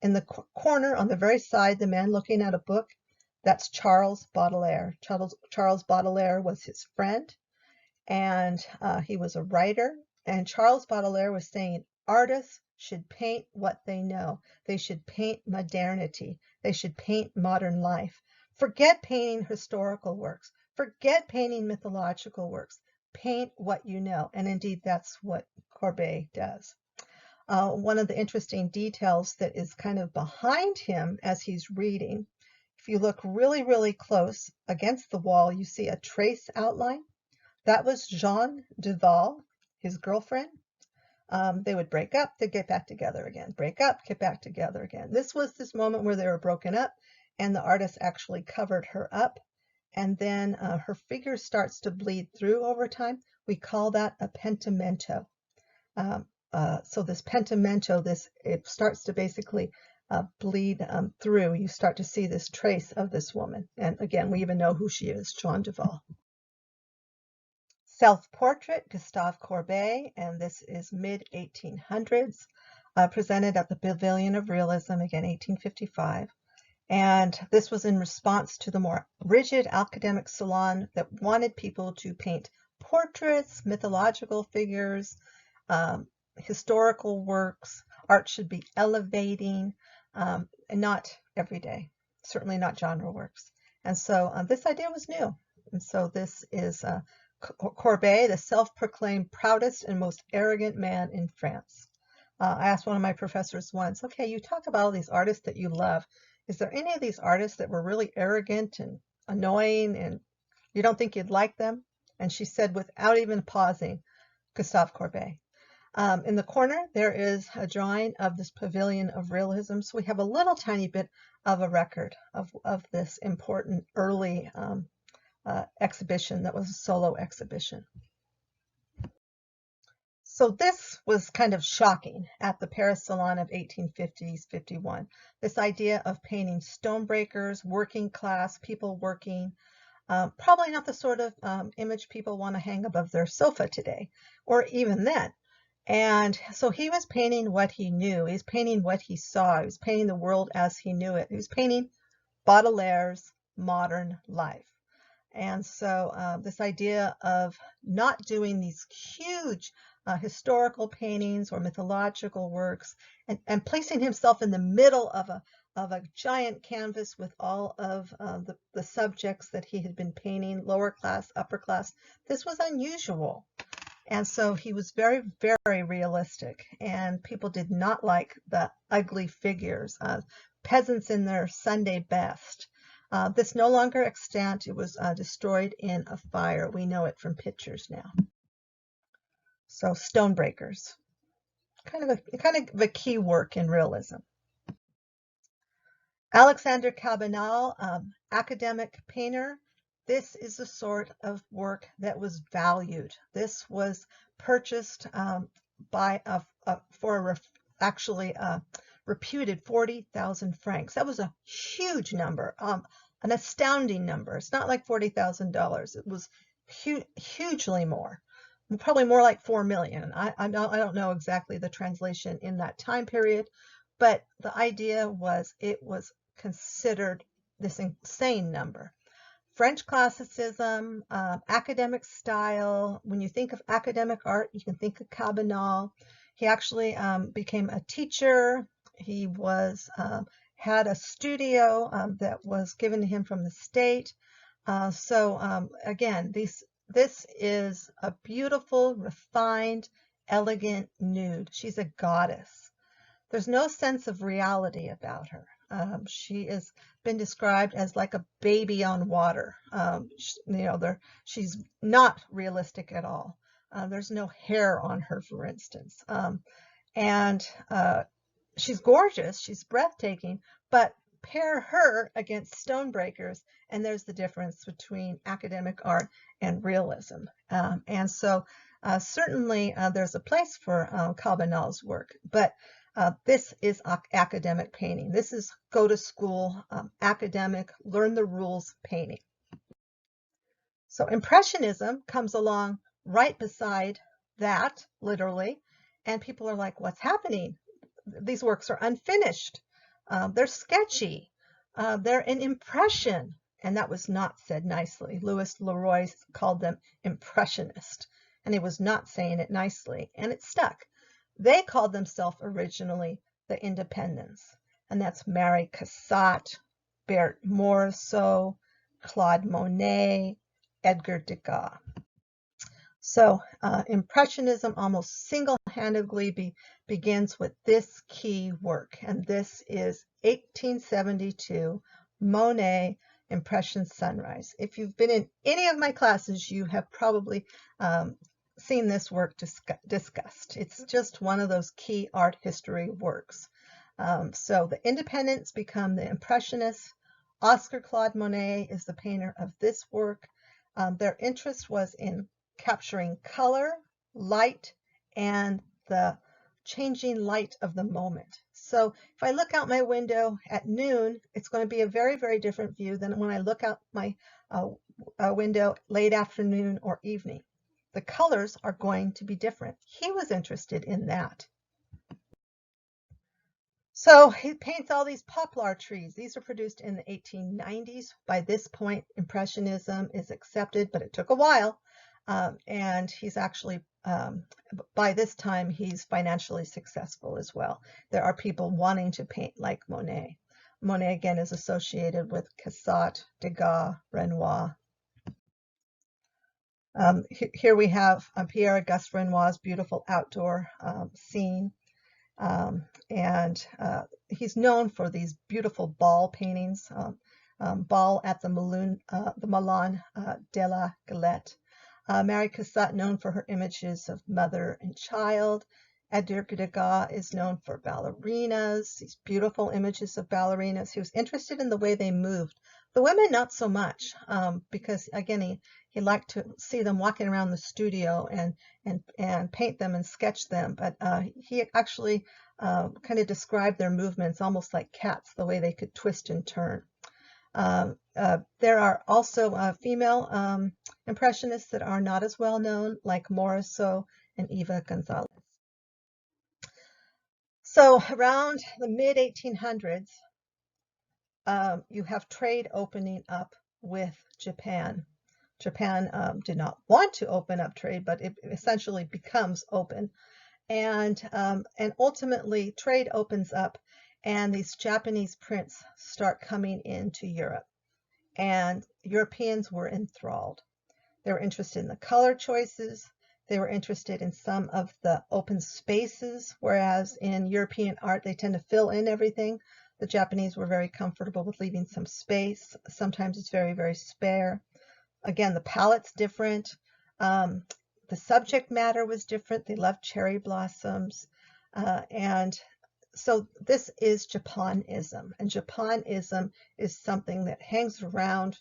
In the corner on the very side, the man looking at a book, that's Charles Baudelaire. Charles Baudelaire was his friend, and he was a writer. And Charles Baudelaire was saying artists should paint what they know. They should paint modernity. They should paint modern life. Forget painting historical works. Forget painting mythological works. Paint what you know. And indeed, that's what Courbet does. One of the interesting details that is kind of behind him as he's reading, if you look really, really close against the wall, you see a trace outline. That was Jeanne Duval, his girlfriend. They would break up, they'd get back together again. Break up, get back together again. This was this moment where they were broken up, and the artist actually covered her up. And then her figure starts to bleed through over time. We call that a pentimento. So this pentimento, it starts to basically bleed through. You start to see this trace of this woman. And again, we even know who she is, Jeanne Duval. Self-portrait, Gustave Courbet, and this is mid-1800s, presented at the Pavilion of Realism, again, 1855. And this was in response to the more rigid academic salon that wanted people to paint portraits, mythological figures, historical works. Art should be elevating, and not everyday, certainly not genre works. And so this idea was new. And so this is Courbet, the self-proclaimed proudest and most arrogant man in France. I asked one of my professors once, okay, you talk about all these artists that you love. Is there any of these artists that were really arrogant and annoying and you don't think you'd like them? And she said, without even pausing, Gustave Courbet. In the corner, there is a drawing of this Pavilion of Realism. So we have a little tiny bit of a record of this important early exhibition that was a solo exhibition. So this was kind of shocking at the Paris Salon of 1850s-51. This idea of painting stonebreakers, working class, people working, probably not the sort of image people want to hang above their sofa today, or even then. And so he was painting what he knew. He was painting what he saw. He was painting the world as he knew it. He was painting Baudelaire's modern life. And so this idea of not doing these huge historical paintings or mythological works and placing himself in the middle of a giant canvas with all of the subjects that he had been painting, lower class, upper class, this was unusual. And so he was very, very realistic, and people did not like the ugly figures, peasants in their Sunday best. This no longer extant. It was destroyed in a fire. We know it from pictures now. So stonebreakers, kind of a key work in realism. Alexander Cabanel, academic painter. This is the sort of work that was valued. This was purchased for actually reputed 40,000 francs. That was a huge number, an astounding number. It's not like $40,000. It was hugely more, probably more like 4 million. I don't know exactly the translation in that time period, but the idea was it was considered this insane number. French classicism, academic style. When you think of academic art, you can think of Cabanel. He actually became a teacher. He was had a studio that was given to him from the state. Again, this is a beautiful, refined, elegant nude. She's a goddess. There's no sense of reality about her. She has been described as like a baby on water. She's not realistic at all. There's no hair on her, for instance. She's gorgeous, she's breathtaking, but pair her against stonebreakers, and there's the difference between academic art and realism. Certainly there's a place for Cabanel's work, but This is academic painting. This is go to school, academic, learn the rules painting. So Impressionism comes along right beside that, literally, and people are like, what's happening? These works are unfinished. They're sketchy. They're an impression. And that was not said nicely. Louis Leroy called them impressionist, and he was not saying it nicely, and it stuck. They called themselves originally the Independents, and that's Mary Cassatt, Bert Morisot, Claude Monet, Edgar Degas. So Impressionism almost single-handedly begins with this key work, and this is 1872, Monet, Impression Sunrise. If you've been in any of my classes, you have probably seen this work discussed. It's just one of those key art history works. So the Independents become the Impressionists. Oscar Claude Monet is the painter of this work. Their interest was in capturing color, light, and the changing light of the moment. So if I look out my window at noon, it's going to be a very, very different view than when I look out my window late afternoon or evening. The colors are going to be different. He was interested in that. So he paints all these poplar trees. These are produced in the 1890s. By this point, Impressionism is accepted, but it took a while. And he's actually, by this time, he's financially successful as well. There are people wanting to paint like Monet. Monet, again, is associated with Cassatt, Degas, Renoir. Here we have Pierre-Auguste Renoir's beautiful outdoor scene. And he's known for these beautiful ball paintings, Ball at the Milan de la Galette. Mary Cassatt, known for her images of mother and child. Edgar Degas is known for ballerinas, these beautiful images of ballerinas. He was interested in the way they moved. The women, not so much, because again, he liked to see them walking around the studio and paint them and sketch them. But he actually kind of described their movements almost like cats, the way they could twist and turn. There are also female impressionists that are not as well known, like Morisot and Eva Gonzalez. So around the mid-1800s, you have trade opening up with Japan. Japan did not want to open up trade, but it essentially becomes open. And ultimately, trade opens up, and these Japanese prints start coming into Europe. And Europeans were enthralled. They were interested in the color choices. They were interested in some of the open spaces, whereas in European art, they tend to fill in everything. The Japanese were very comfortable with leaving some space. Sometimes it's very, very spare. Again, the palette's different. The subject matter was different. They loved cherry blossoms. And so this is Japanism. And Japanism is something that hangs around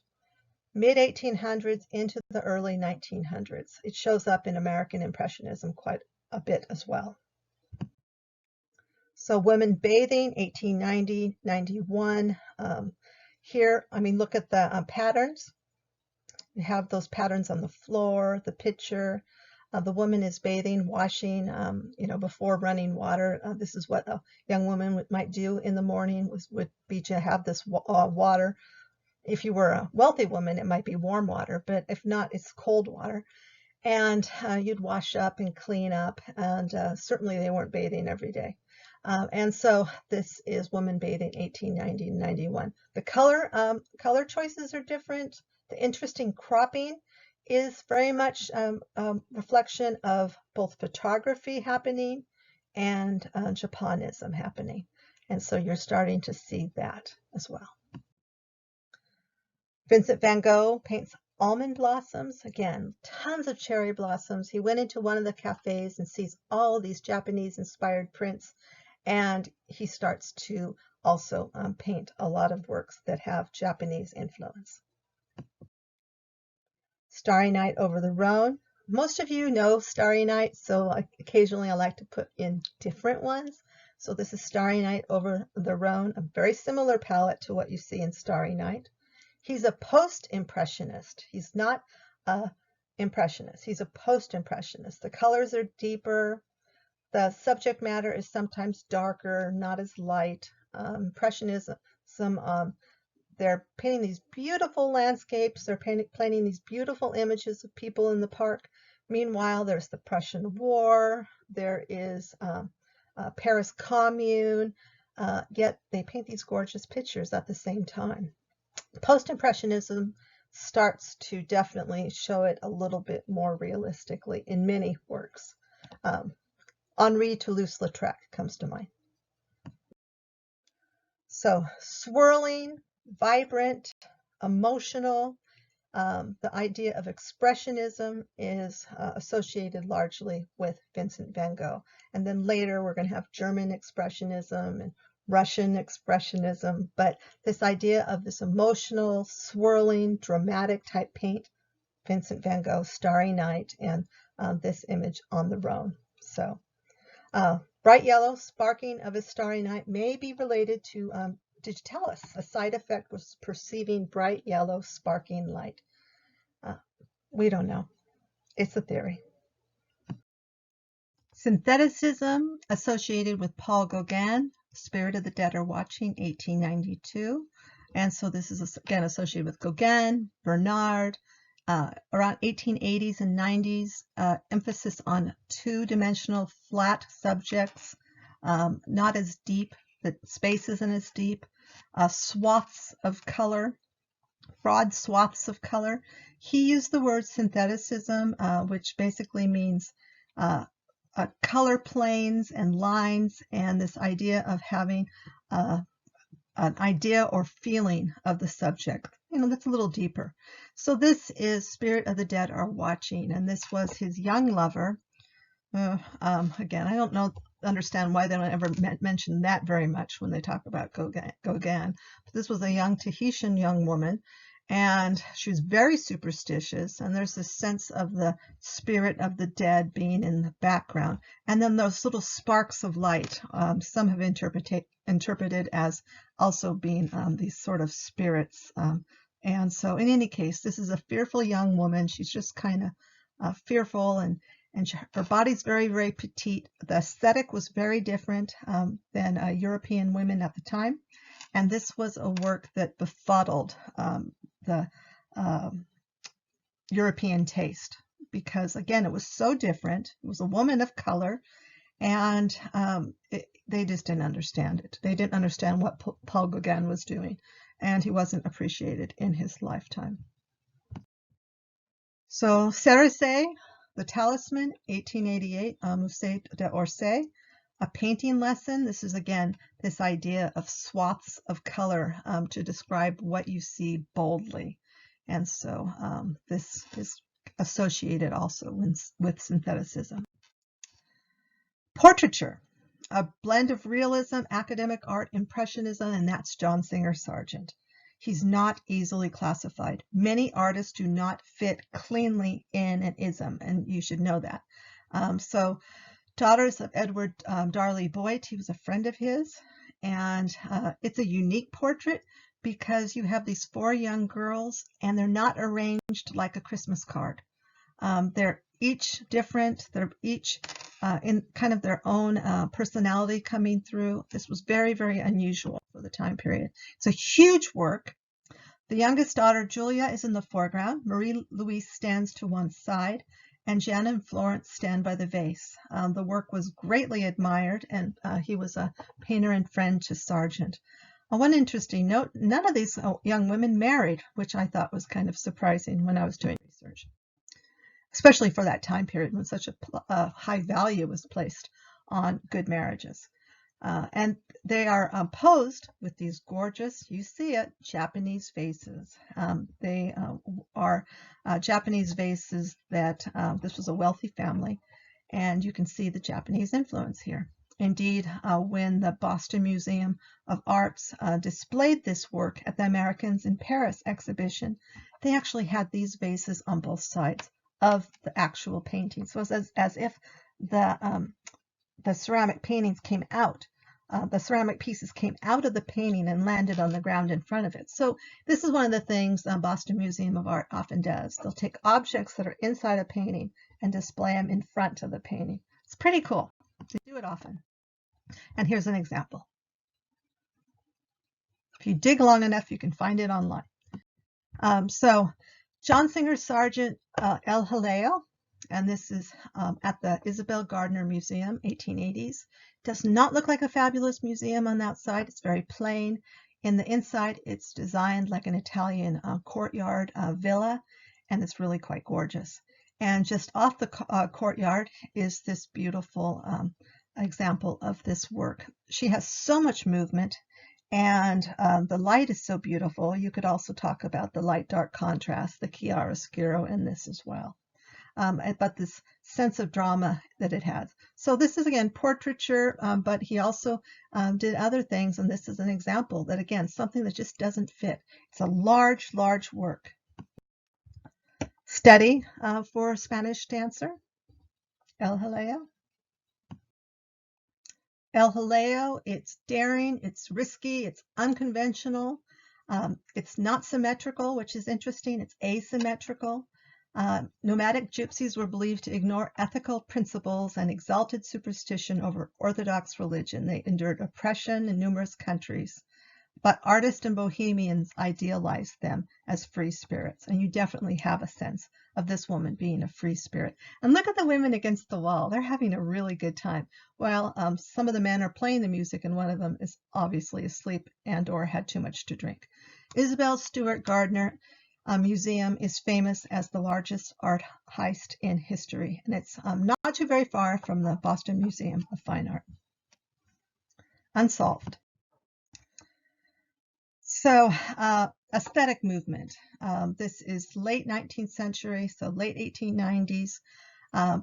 mid-1800s into the early 1900s. It shows up in American Impressionism quite a bit as well. So women bathing, 1890, 91. Here, I mean, look at the patterns. You have those patterns on the floor, the picture. The woman is bathing, washing, before running water. This is what a young woman might do in the morning, would be to have this water. If you were a wealthy woman, it might be warm water, but if not, it's cold water. And you'd wash up and clean up, and certainly they weren't bathing every day. And so this is woman bathing 1890 and 91. The color choices are different. The interesting cropping is very much reflection of both photography happening and Japanism happening. And so you're starting to see that as well. Vincent van Gogh paints almond blossoms. Again, tons of cherry blossoms. He went into one of the cafes and sees all these Japanese-inspired prints, and he starts to also paint a lot of works that have Japanese influence. Starry Night over the Rhone. Most of you know Starry Night, so occasionally I like to put in different ones. So this is Starry Night over the Rhone, a very similar palette to what you see in Starry Night. He's a post-impressionist. He's not a impressionist. He's a post-impressionist. The colors are deeper. The subject matter is sometimes darker, not as light. Impressionism, they're painting these beautiful landscapes. They're painting these beautiful images of people in the park. Meanwhile, there's the Prussian War. There is Paris Commune. Yet they paint these gorgeous pictures at the same time. Post-impressionism starts to definitely show it a little bit more realistically in many works. Henri Toulouse-Lautrec comes to mind. So swirling, vibrant, emotional. The idea of expressionism is associated largely with Vincent van Gogh. And then later we're going to have German expressionism and Russian expressionism. But this idea of this emotional, swirling, dramatic type paint, Vincent van Gogh, Starry Night, and this image on the Rhone. So bright yellow sparking of a starry night may be related to digitalis. A side effect was perceiving bright yellow sparking light. We don't know. It's a theory. Syntheticism associated with Paul Gauguin, Spirit of the Dead Are Watching, 1892. And so this is again associated with Gauguin, Bernard, around 1880s and 90s, emphasis on two-dimensional flat subjects, not as deep, the space isn't as deep, swaths of color, broad swaths of color. He used the word syntheticism, which basically means color planes and lines, and this idea of having an idea or feeling of the subject. That's a little deeper. So this is Spirit of the Dead Are Watching, and this was his young lover. Again, I don't understand why they don't ever mention that very much when they talk about Gauguin. But this was a young Tahitian young woman, and she was very superstitious, and there's this sense of the spirit of the dead being in the background. And then those little sparks of light, some have interpreted as also being these sort of spirits. And so in any case, this is a fearful young woman. She's just kind of fearful, and her body's very, very petite. The aesthetic was very different than European women at the time. And this was a work that befuddled the European taste because, again, it was so different. It was a woman of color, and they just didn't understand it. They didn't understand what Paul Gauguin was doing, and he wasn't appreciated in his lifetime. So Cerisay, The Talisman, 1888, Musée d'Orsay, a painting lesson. This is, again, this idea of swaths of color to describe what you see boldly. And so this is associated also with syntheticism. Portraiture, a blend of realism, academic art, impressionism, and that's John Singer Sargent. He's not easily classified. Many artists do not fit cleanly in an ism, and you should know that. So Daughters of Edward Darley Boyd, he was a friend of his, and it's a unique portrait because you have these four young girls, and they're not arranged like a Christmas card. They're each different. They're each in kind of their own personality coming through. This was very, very unusual for the time period. It's a huge work. The youngest daughter, Julia, is in the foreground. Marie-Louise stands to one side, and Jan and Florence stand by the vase. The work was greatly admired, and he was a painter and friend to Sargent. One interesting note, none of these young women married, which I thought was kind of surprising when I was doing research, especially for that time period when such a high value was placed on good marriages. And they are posed with these gorgeous, you see it, Japanese vases. They are Japanese vases that this was a wealthy family, and you can see the Japanese influence here. Indeed, when the Boston Museum of Arts displayed this work at the Americans in Paris exhibition, they actually had these vases on both sides of the actual painting. So it's as if the ceramic paintings came out the ceramic pieces came out of the painting and landed on the ground in front of it. So this is one of the things Boston Museum of Art often does. They'll take objects that are inside a painting and display them in front of the painting. It's pretty cool. They do it often. And here's an example. If you dig long enough, you can find it online. So John Singer Sargent El Jaleo, and this is at the Isabel Gardner Museum, 1880s. Does not look like a fabulous museum on the outside. It's very plain. In the inside, it's designed like an Italian courtyard villa, and it's really quite gorgeous. And just off the courtyard is this beautiful example of this work. She has so much movement, and the light is so beautiful. You could also talk about the light-dark contrast, the chiaroscuro in this as well. But this sense of drama that it has. So this is, again, portraiture, but he also did other things, and this is an example that, again, something that just doesn't fit. It's a large, large work. Study for a Spanish dancer, El Jaleo. El Jaleo, it's daring, it's risky, it's unconventional. It's not symmetrical, which is interesting. It's asymmetrical. Nomadic gypsies were believed to ignore ethical principles and exalted superstition over Orthodox religion. They endured oppression in numerous countries, but artists and bohemians idealized them as free spirits. And you definitely have a sense of this woman being a free spirit. And look at the women against the wall. They're having a really good time. While some of the men are playing the music, and one of them is obviously asleep and or had too much to drink. Isabel Stewart Gardner Museum is famous as the largest art heist in history, and it's not too very far from the Boston Museum of Fine Art. Unsolved. So aesthetic movement. This is late 19th century, so late 1890s. A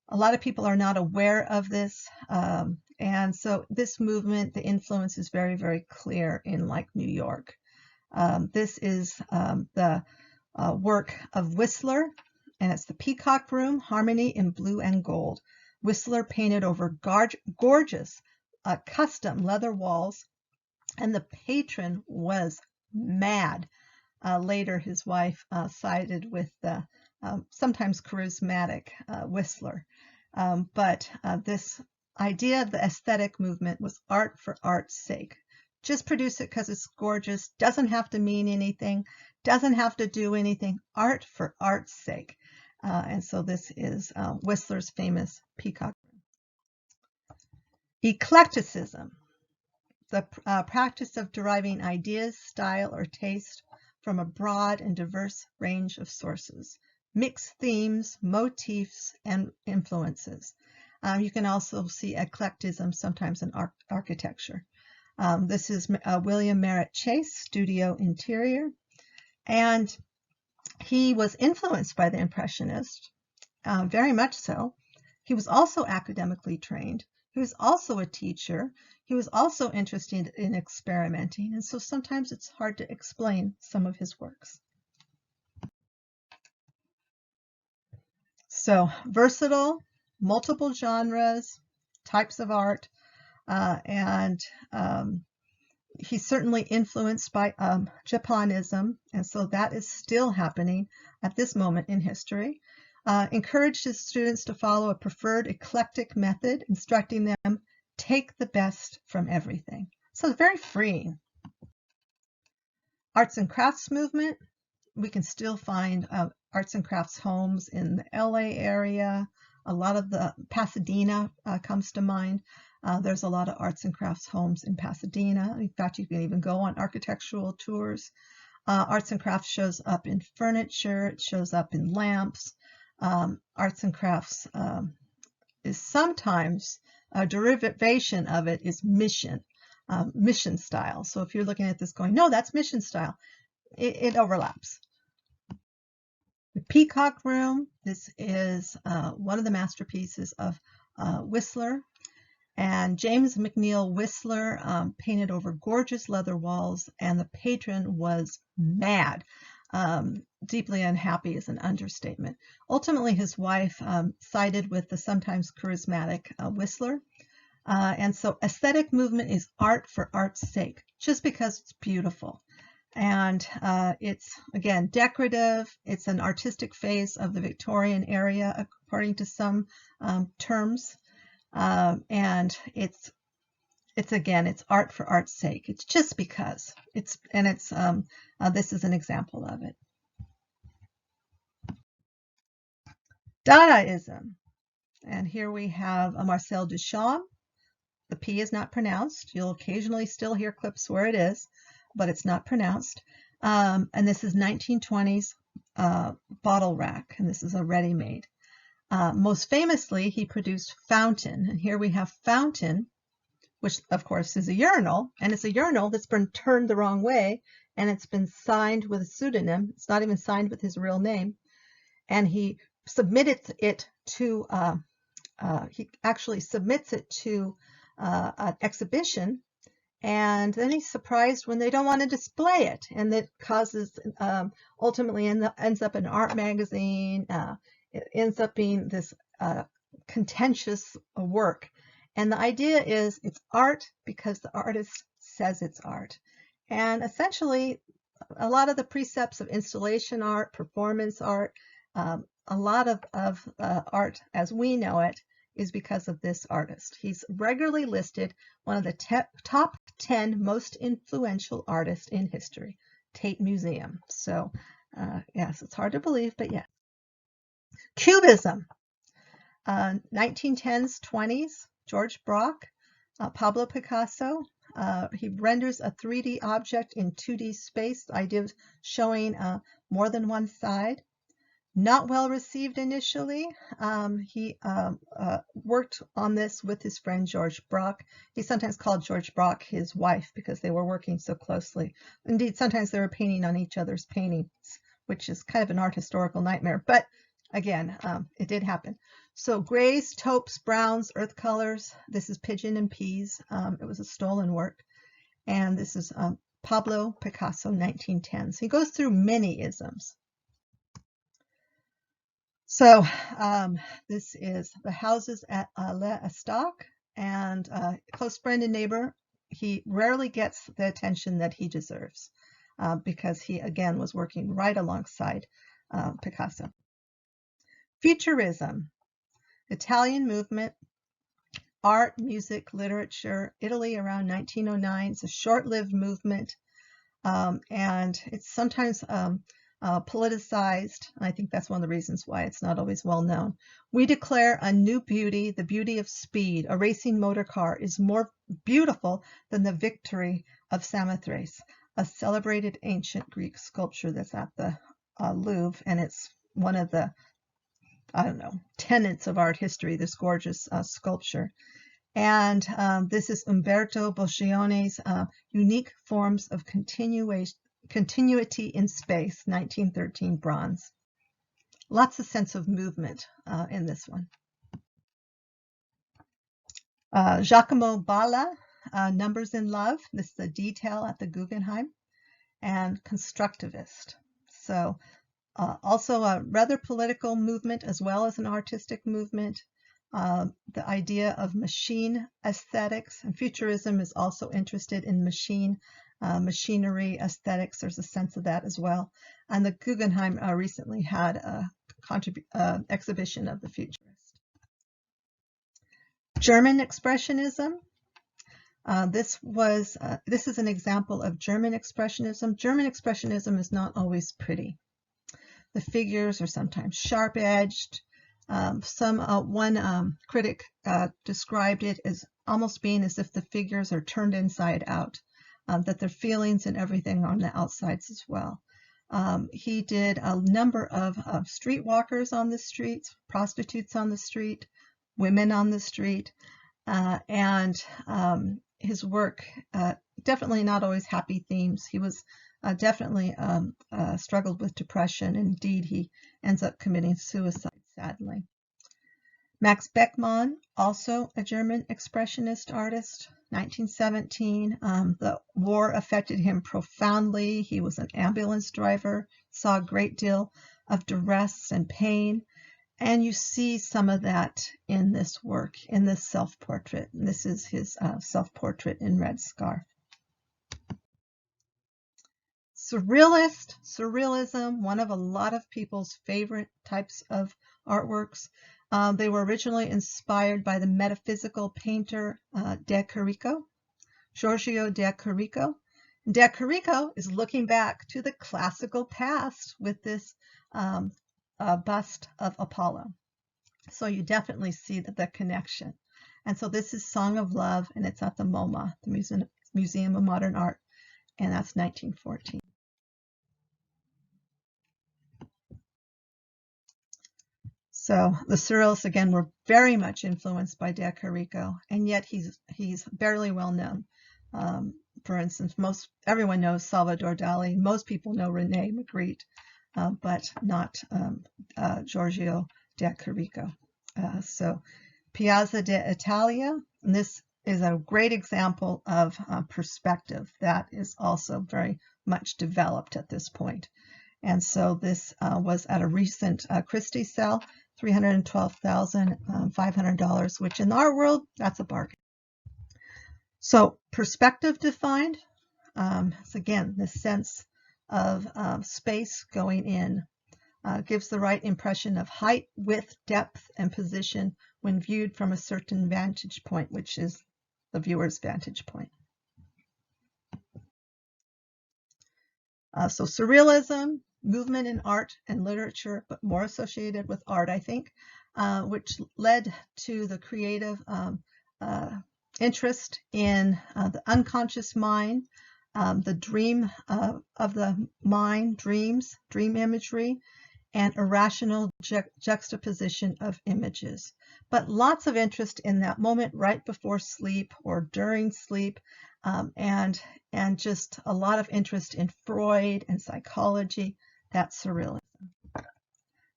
lot of people are not aware of this, and so this movement, the influence is very, very clear in like New York. This is the work of Whistler, and it's the Peacock Room, Harmony in Blue and Gold. Whistler painted over gorgeous custom leather walls, and the patron was mad. Later, his wife sided with the sometimes charismatic Whistler. But this idea of the aesthetic movement was art for art's sake. Just produce it because it's gorgeous, doesn't have to mean anything, doesn't have to do anything, art for art's sake. And so this is Whistler's famous Peacock Room. Eclecticism, the practice of deriving ideas, style, or taste from a broad and diverse range of sources, mixed themes, motifs, and influences. You can also see eclecticism sometimes in architecture. This is William Merritt Chase, Studio Interior, and he was influenced by the Impressionists, very much so. He was also academically trained. He was also a teacher. He was also interested in experimenting, and so sometimes it's hard to explain some of his works. So versatile, multiple genres, types of art, and he's certainly influenced by Japanism, and so that is still happening at this moment in history. Encouraged his students to follow a preferred eclectic method, instructing them, take the best from everything. So it's very freeing. Arts and crafts movement. We can still find arts and crafts homes in the LA area. A lot of the Pasadena comes to mind. There's a lot of arts and crafts homes in Pasadena. In fact, you can even go on architectural tours. Arts and crafts shows up in furniture. It shows up in lamps. Arts and crafts is sometimes a derivation of it is mission style. So if you're looking at this going, no, that's mission style, it overlaps. The Peacock Room, this is one of the masterpieces of Whistler. And James McNeill Whistler painted over gorgeous leather walls, and the patron was mad. Deeply unhappy is an understatement. Ultimately, his wife sided with the sometimes charismatic Whistler. And so aesthetic movement is art for art's sake, just because it's beautiful. And it's, again, decorative. It's an artistic phase of the Victorian era, according to some terms. And it's again, it's art for art's sake. It's just because. This is an example of it. Dadaism. And here we have a Marcel Duchamp. The P is not pronounced. You'll occasionally still hear clips where it is, but it's not pronounced. And this is 1920s bottle rack, and this is a ready-made. Most famously, he produced Fountain, and here we have Fountain, which of course is a urinal, and it's a urinal that's been turned the wrong way, and it's been signed with a pseudonym. It's not even signed with his real name, and he submitted it to. He actually submits it to an exhibition, and then he's surprised when they don't want to display it, and that causes ultimately ends up in an art magazine. It ends up being this contentious work, and the idea is it's art because the artist says it's art. And essentially a lot of the precepts of installation art, performance art, a lot of art as we know it is because of this artist. He's regularly listed one of the top 10 most influential artists in history, Tate Museum. So yes, it's hard to believe, but yes. Cubism, 1910s, 20s, George Braque, Pablo Picasso. He renders a 3D object in 2D space, the idea of showing more than one side. Not well received initially. He worked on this with his friend George Braque. He sometimes called George Braque his wife because they were working so closely. Indeed, sometimes they were painting on each other's paintings, which is kind of an art historical nightmare. But again, it did happen. So grays, taupes, browns, earth colors. This is Pigeon and Peas. It was a stolen work. And this is Pablo Picasso, 1910s. He goes through many isms. So this is the houses at Le Estaque, and close friend and neighbor. He rarely gets the attention that he deserves because he, again, was working right alongside Picasso. Futurism, Italian movement, art, music, literature, Italy around 1909. It's a short-lived movement, and it's sometimes politicized. I think that's one of the reasons why it's not always well known. We declare a new beauty, the beauty of speed. A racing motor car is more beautiful than the victory of Samothrace, a celebrated ancient Greek sculpture that's at the Louvre, and it's one of the, I don't know, tenets of art history, this gorgeous sculpture. And this is Umberto Boccione's Unique Forms of Continuity in Space, 1913 bronze. Lots of sense of movement in this one. Giacomo Balla, Numbers in Love. This is a detail at the Guggenheim. And constructivist. So also a rather political movement as well as an artistic movement. The idea of machine aesthetics, and futurism is also interested in machinery aesthetics. There's a sense of that as well. And the Guggenheim recently had a exhibition of the futurist. German Expressionism. This is an example of German Expressionism. German Expressionism is not always pretty. The figures are sometimes sharp-edged. One critic described it as almost being as if the figures are turned inside out, that their feelings and everything are on the outsides as well. He did a number of streetwalkers on the streets, prostitutes on the street, women on the street, and his work, definitely not always happy themes. He was definitely struggled with depression. Indeed, he ends up committing suicide, sadly. Max Beckmann, also a German expressionist artist, 1917. The war affected him profoundly. He was an ambulance driver, saw a great deal of duress and pain, And you see some of that in this work, in this self-portrait. This is his self-portrait in red scarf. Surrealism, one of a lot of people's favorite types of artworks. They were originally inspired by the metaphysical painter De Chirico, Giorgio De Chirico. De Chirico is looking back to the classical past with this bust of Apollo. So you definitely see the connection. And so this is Song of Love, and it's at the MoMA, the Museum of Modern Art, and that's 1914. So the Surrealists, again, were very much influenced by De Chirico, and yet he's barely well known. For instance, everyone knows Salvador Dali. Most people know René Magritte, but not Giorgio De Chirico. So Piazza d'Italia, and this is a great example of perspective that is also very much developed at this point. And so this was at a recent Christie sale, $312,500, which in our world, that's a bargain. So perspective defined, is again, the sense of space going in, gives the right impression of height, width, depth, and position when viewed from a certain vantage point, which is the viewer's vantage point. So surrealism, movement in art and literature, but more associated with art, I think, which led to the creative interest in the unconscious mind, the dream of the mind, dream imagery, and irrational juxtaposition of images. But lots of interest in that moment right before sleep or during sleep, and just a lot of interest in Freud and psychology. That's surrealism.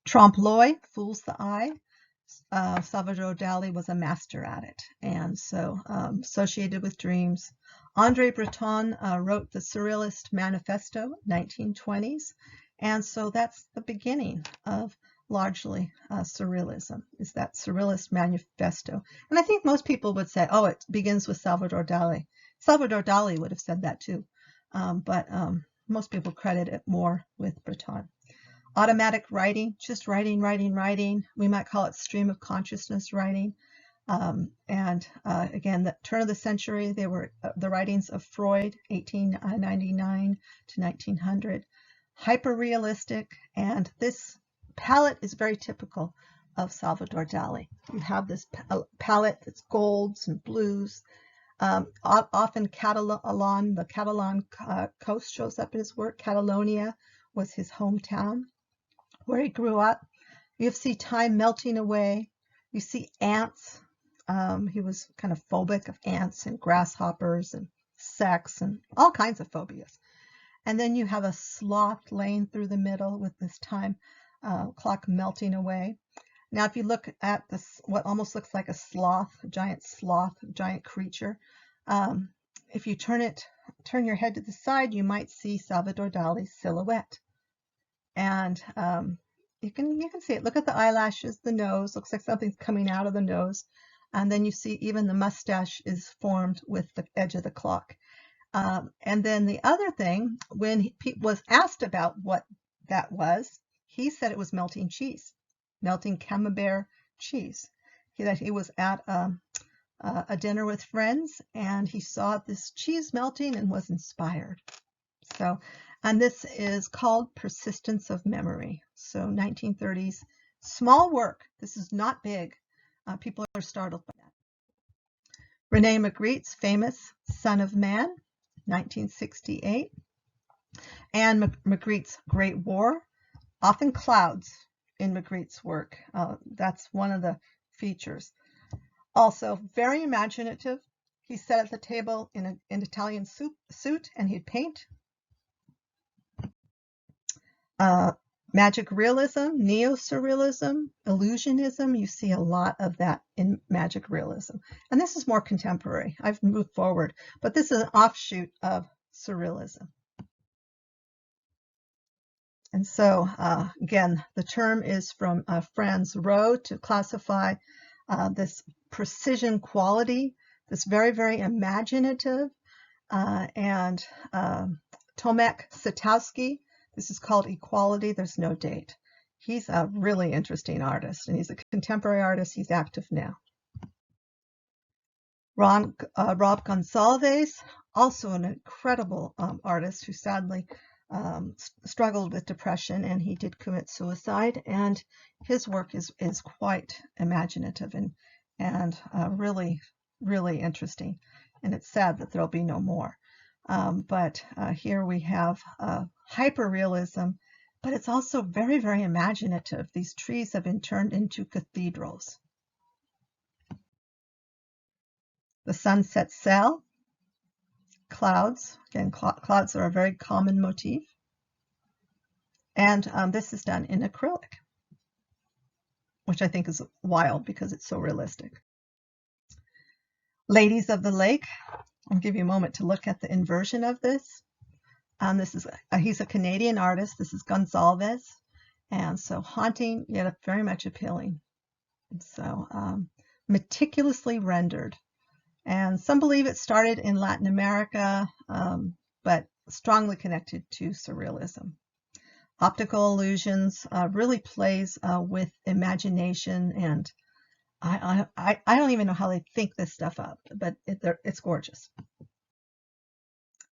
Trompe-l'oeil, fools the eye. Salvador Dali was a master at it, and so associated with dreams. André Breton wrote the Surrealist Manifesto, 1920s, and so that's the beginning of largely surrealism, is that Surrealist Manifesto. And I think most people would say, oh, it begins with Salvador Dali. Salvador Dali would have said that too, but most people credit it more with Breton. Automatic writing, just writing. We might call it stream of consciousness writing. Again, the turn of the century, they were the writings of Freud, 1899 to 1900. Hyper-realistic, and this palette is very typical of Salvador Dali. You have this palette that's golds and blues. Often the Catalan coast shows up in his work. Catalonia was his hometown, where he grew up. You see time melting away. You see ants. He was kind of phobic of ants and grasshoppers and sex and all kinds of phobias. And then you have a sloth laying through the middle with this time clock melting away. Now, if you look at this, what almost looks like a sloth, a giant creature, if you turn your head to the side, you might see Salvador Dali's silhouette. And you can see it. Look at the eyelashes, the nose, looks like something's coming out of the nose. And then you see even the mustache is formed with the edge of the clock. And then the other thing, when he was asked about what that was, he said it was melting cheese, melting camembert cheese. He was at a dinner with friends, and he saw this cheese melting and was inspired. So, and this is called Persistence of Memory. So 1930s, small work. This is not big. People are startled by that. René Magritte's famous Son of Man, 1968. And Magritte's Great War, often clouds in Magritte's work. That's one of the features. Also, very imaginative. He sat at the table in an Italian suit and he'd paint. Magic realism, neo-surrealism, illusionism, you see a lot of that in magic realism. And this is more contemporary. I've moved forward, but this is an offshoot of surrealism. And so, again, the term is from Franz Roh to classify this precision quality, this very, very imaginative, and Tomek Satowski, this is called Equality, there's no date. He's a really interesting artist, and he's a contemporary artist. He's active now. Rob Gonsalves, also an incredible artist who sadly struggled with depression, and he did commit suicide. And his work is quite imaginative and really, really interesting. And it's sad that there'll be no more. But here we have hyperrealism, but it's also very, very imaginative. These trees have been turned into cathedrals. The sunset cell, clouds. Again, clouds are a very common motif. And this is done in acrylic, which I think is wild because it's so realistic. Ladies of the Lake. I'll give you a moment to look at the inversion of this. He's a Canadian artist. This is Gonsalves. And so haunting, yet very much appealing. So meticulously rendered. And some believe it started in Latin America, but strongly connected to surrealism. Optical illusions really plays with imagination, and I don't even know how they think this stuff up, but it's gorgeous.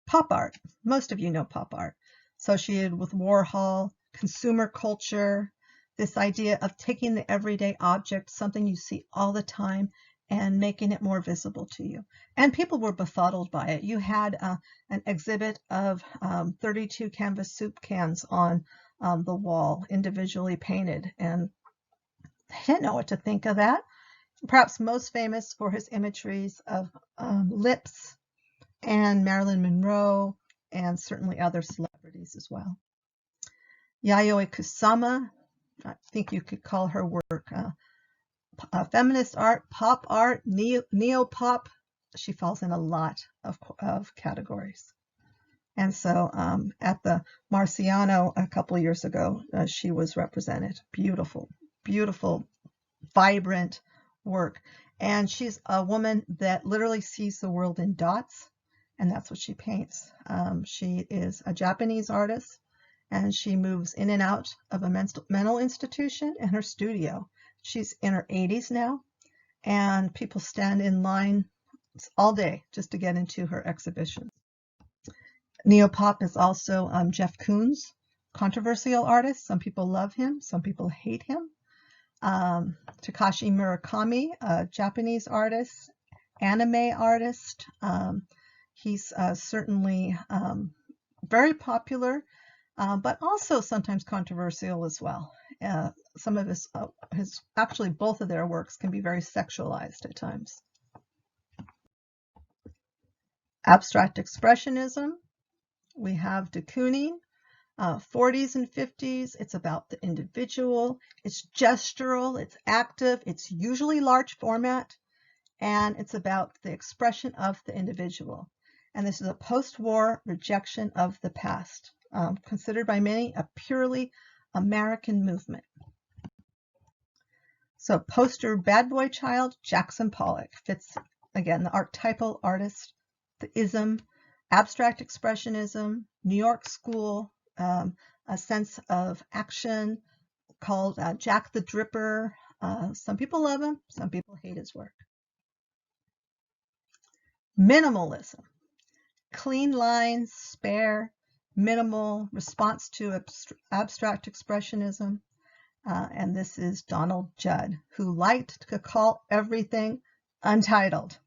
Pop art. Most of you know pop art, associated with Warhol, consumer culture, this idea of taking the everyday object, something you see all the time, and making it more visible to you. And people were befuddled by it. You had an exhibit of 32 canvas soup cans on the wall, individually painted, and they didn't know what to think of that. Perhaps most famous for his imageries of lips and Marilyn Monroe, and certainly other celebrities as well. Yayoi Kusama, I think you could call her work feminist art, pop art, neo-pop. She falls in a lot of categories. And so at the Marciano a couple years ago, she was represented. Beautiful, beautiful, vibrant work. And she's a woman that literally sees the world in dots, and that's what she paints. She is a Japanese artist, and she moves in and out of a mental institution and her studio. She's in her 80s now, and people stand in line all day just to get into her exhibition. Neopop is also Jeff Koons, controversial artist. Some people love him, some people hate him. Takashi Murakami, a Japanese artist, anime artist. He's certainly very popular, but also sometimes controversial as well. Some of actually both of their works can be very sexualized at times. Abstract expressionism, we have de Kooning, 40s and 50s. It's about the individual, it's gestural, it's active, it's usually large format, and it's about the expression of the individual. And this is a post-war rejection of the past, considered by many a purely American movement. So poster bad boy child, Jackson Pollock, fits, again, the archetypal artist, the ism, abstract expressionism, New York school, a sense of action called Jack the Dripper. Some people love him, some people hate his work. Minimalism, clean lines, spare, minimal, response to abstract expressionism. And this is Donald Judd, who liked to call everything untitled.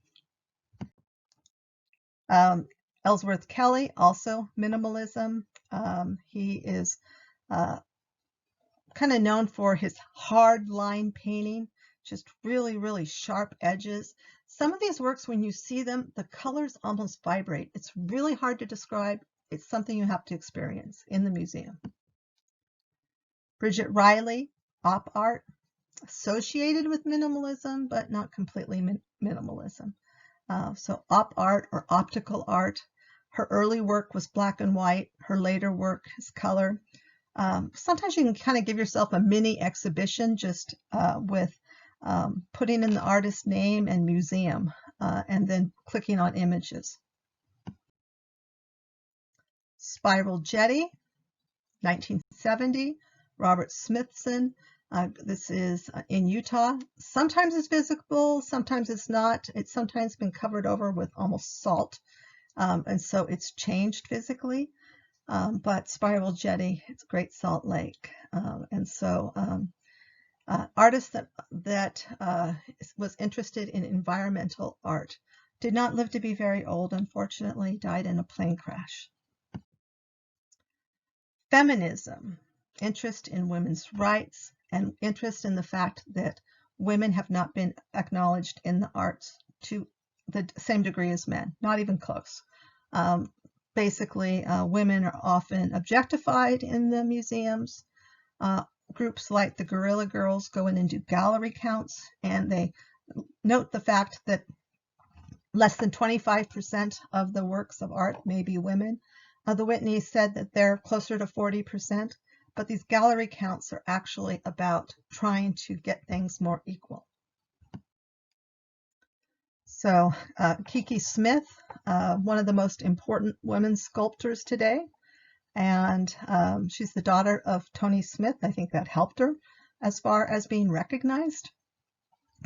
Ellsworth Kelly, also minimalism. He is kind of known for his hard line painting, just really, really sharp edges. Some of these works, when you see them, the colors almost vibrate. It's really hard to describe. It's something you have to experience in the museum. Bridget Riley, op art, associated with minimalism, but not completely minimalism. So op art or optical art. Her early work was black and white. Her later work is color. Sometimes you can kind of give yourself a mini exhibition just with putting in the artist name and museum, and then clicking on images. Spiral Jetty, 1970, Robert Smithson. This is in Utah. Sometimes it's visible, sometimes it's not. It's sometimes been covered over with almost salt, and so it's changed physically. But Spiral Jetty, it's Great Salt Lake. And so artist that was interested in environmental art did not live to be very old, unfortunately, died in a plane crash. Feminism, interest in women's rights and interest in the fact that women have not been acknowledged in the arts to the same degree as men, not even close. Basically, women are often objectified in the museums. Groups like the Guerrilla Girls go in and do gallery counts, and they note the fact that less than 25% of the works of art may be women. The Whitneys said that they're closer to 40%, but these gallery counts are actually about trying to get things more equal. So Kiki Smith, one of the most important women sculptors today, and she's the daughter of Tony Smith. I think that helped her as far as being recognized.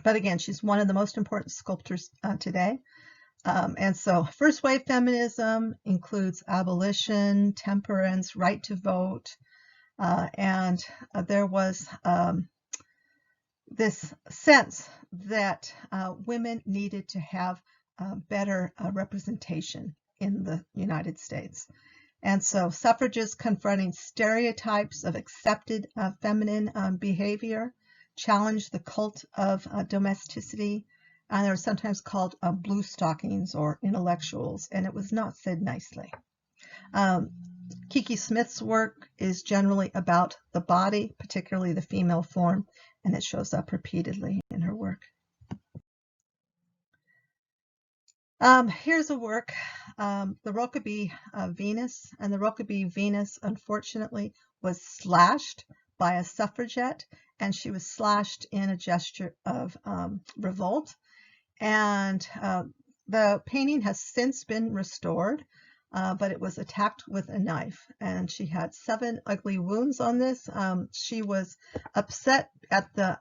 But again, she's one of the most important sculptors today. And so first wave feminism includes abolition, temperance, right to vote, and there was this sense that women needed to have better representation in the United States. And so suffragists confronting stereotypes of accepted feminine behavior challenged the cult of domesticity, and they're sometimes called blue stockings or intellectuals, and it was not said nicely. Kiki Smith's work is generally about the body, particularly the female form, and it shows up repeatedly in her work. Here's a work, the Rokeby Venus, and the Rokeby Venus, unfortunately, was slashed by a suffragette, and she was slashed in a gesture of revolt. And the painting has since been restored, but it was attacked with a knife, and she had 7 ugly wounds on this. She was upset at the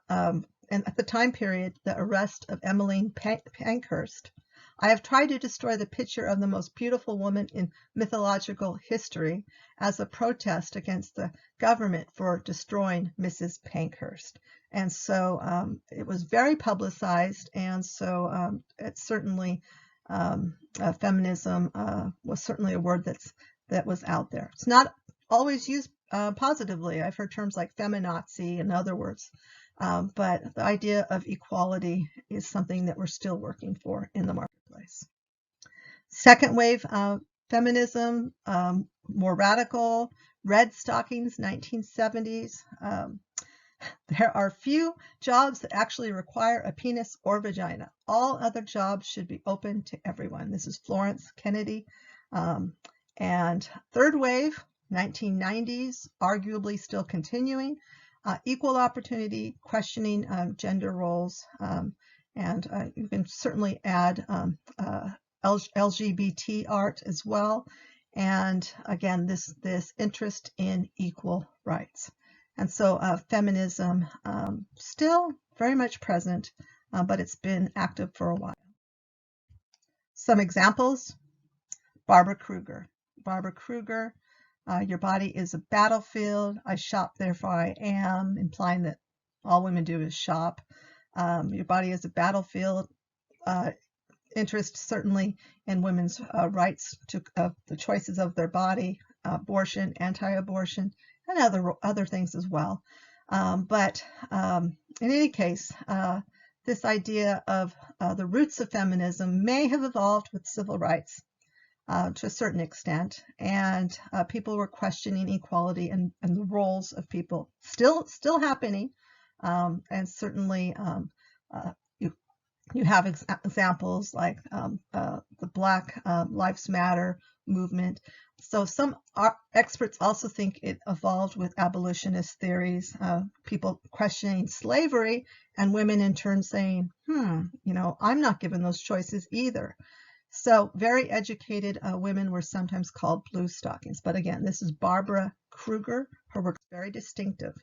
time period, the arrest of Emmeline Pankhurst. I have tried to destroy the picture of the most beautiful woman in mythological history as a protest against the government for destroying Mrs. Pankhurst. And so it was very publicized, and so it's certainly feminism was certainly a word that was out there. It's not always used positively. I've heard terms like feminazi and other words, but the idea of equality is something that we're still working for in the marketplace. Second wave feminism, more radical, red stockings, 1970s. There are few jobs that actually require a penis or vagina. All other jobs should be open to everyone. This is Florence Kennedy. And third wave, 1990s, arguably still continuing. Equal opportunity, questioning gender roles, and you can certainly add LGBT art as well. And again, this interest in equal rights. And so feminism still very much present, but it's been active for a while. Some examples: Barbara Kruger. Barbara Kruger, your body is a battlefield. I shop, therefore I am, implying that all women do is shop. Your body is a battlefield. Interest certainly in women's rights to the choices of their body, abortion, anti-abortion, and other things as well. But in any case, this idea of the roots of feminism may have evolved with civil rights to a certain extent, and people were questioning equality and the roles of people. Still happening, and certainly you have examples like the Black Lives Matter movement. So some experts also think it evolved with abolitionist theories, people questioning slavery, and women in turn saying, I'm not given those choices either. So very educated women were sometimes called blue stockings. But again, this is Barbara Kruger. Her work's very distinctive.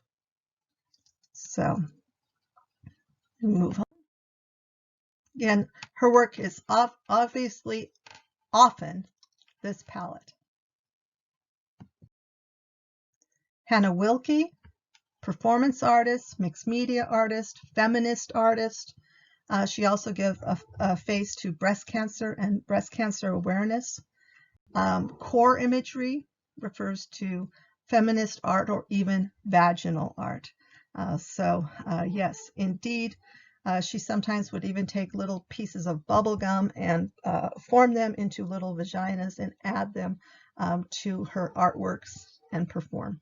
So move on. Again, her work is obviously often this palette. Hannah Wilke, performance artist, mixed media artist, feminist artist. She also gave a face to breast cancer and breast cancer awareness. Core imagery refers to feminist art or even vaginal art. Yes, indeed, she sometimes would even take little pieces of bubble gum and form them into little vaginas and add them to her artworks and perform.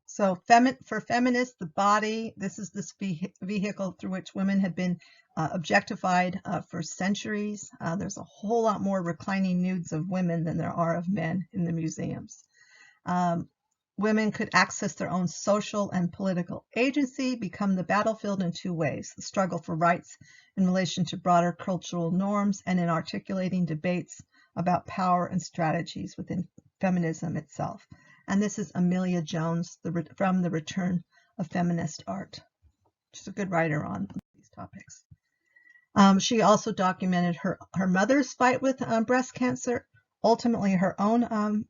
So for feminists, the body, this is this vehicle through which women have been objectified for centuries. There's a whole lot more reclining nudes of women than there are of men in the museums. Women could access their own social and political agency, become the battlefield in two ways: the struggle for rights in relation to broader cultural norms, and in articulating debates about power and strategies within feminism itself. And this is Amelia Jones from The Return of Feminist Art. She's a good writer on these topics. She also documented her mother's fight with breast cancer, ultimately her own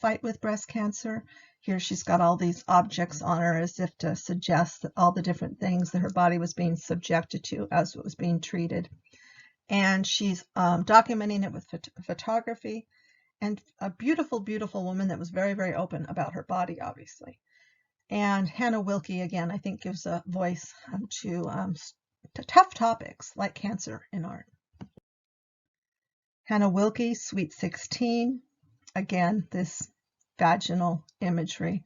fight with breast cancer. Here she's got all these objects on her as if to suggest that all the different things that her body was being subjected to as it was being treated. And she's documenting it with photography. And a beautiful, beautiful woman that was very, very open about her body, obviously. And Hannah Wilke, again, I think gives a voice to tough topics like cancer in art. Hannah Wilke, Sweet 16. Again, this vaginal imagery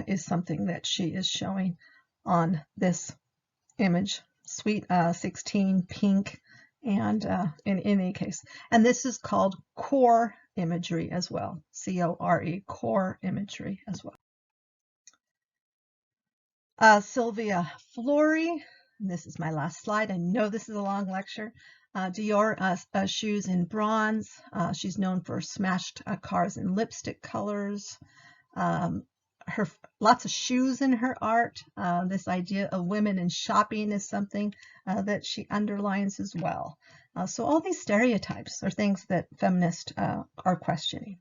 is something that she is showing on this image. Sweet 16, pink, and in any case. And this is called core imagery as well. C-O-R-E, core imagery as well. Sylvia Flory, this is my last slide. I know this is a long lecture. Dior shoes in bronze. She's known for smashed cars in lipstick colors. Lots of shoes in her art. This idea of women and shopping is something that she underlines as well. So all these stereotypes are things that feminists are questioning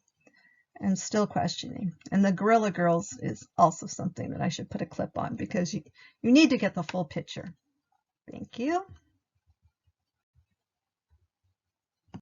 and still questioning. And the Guerrilla Girls is also something that I should put a clip on because you need to get the full picture. Thank you.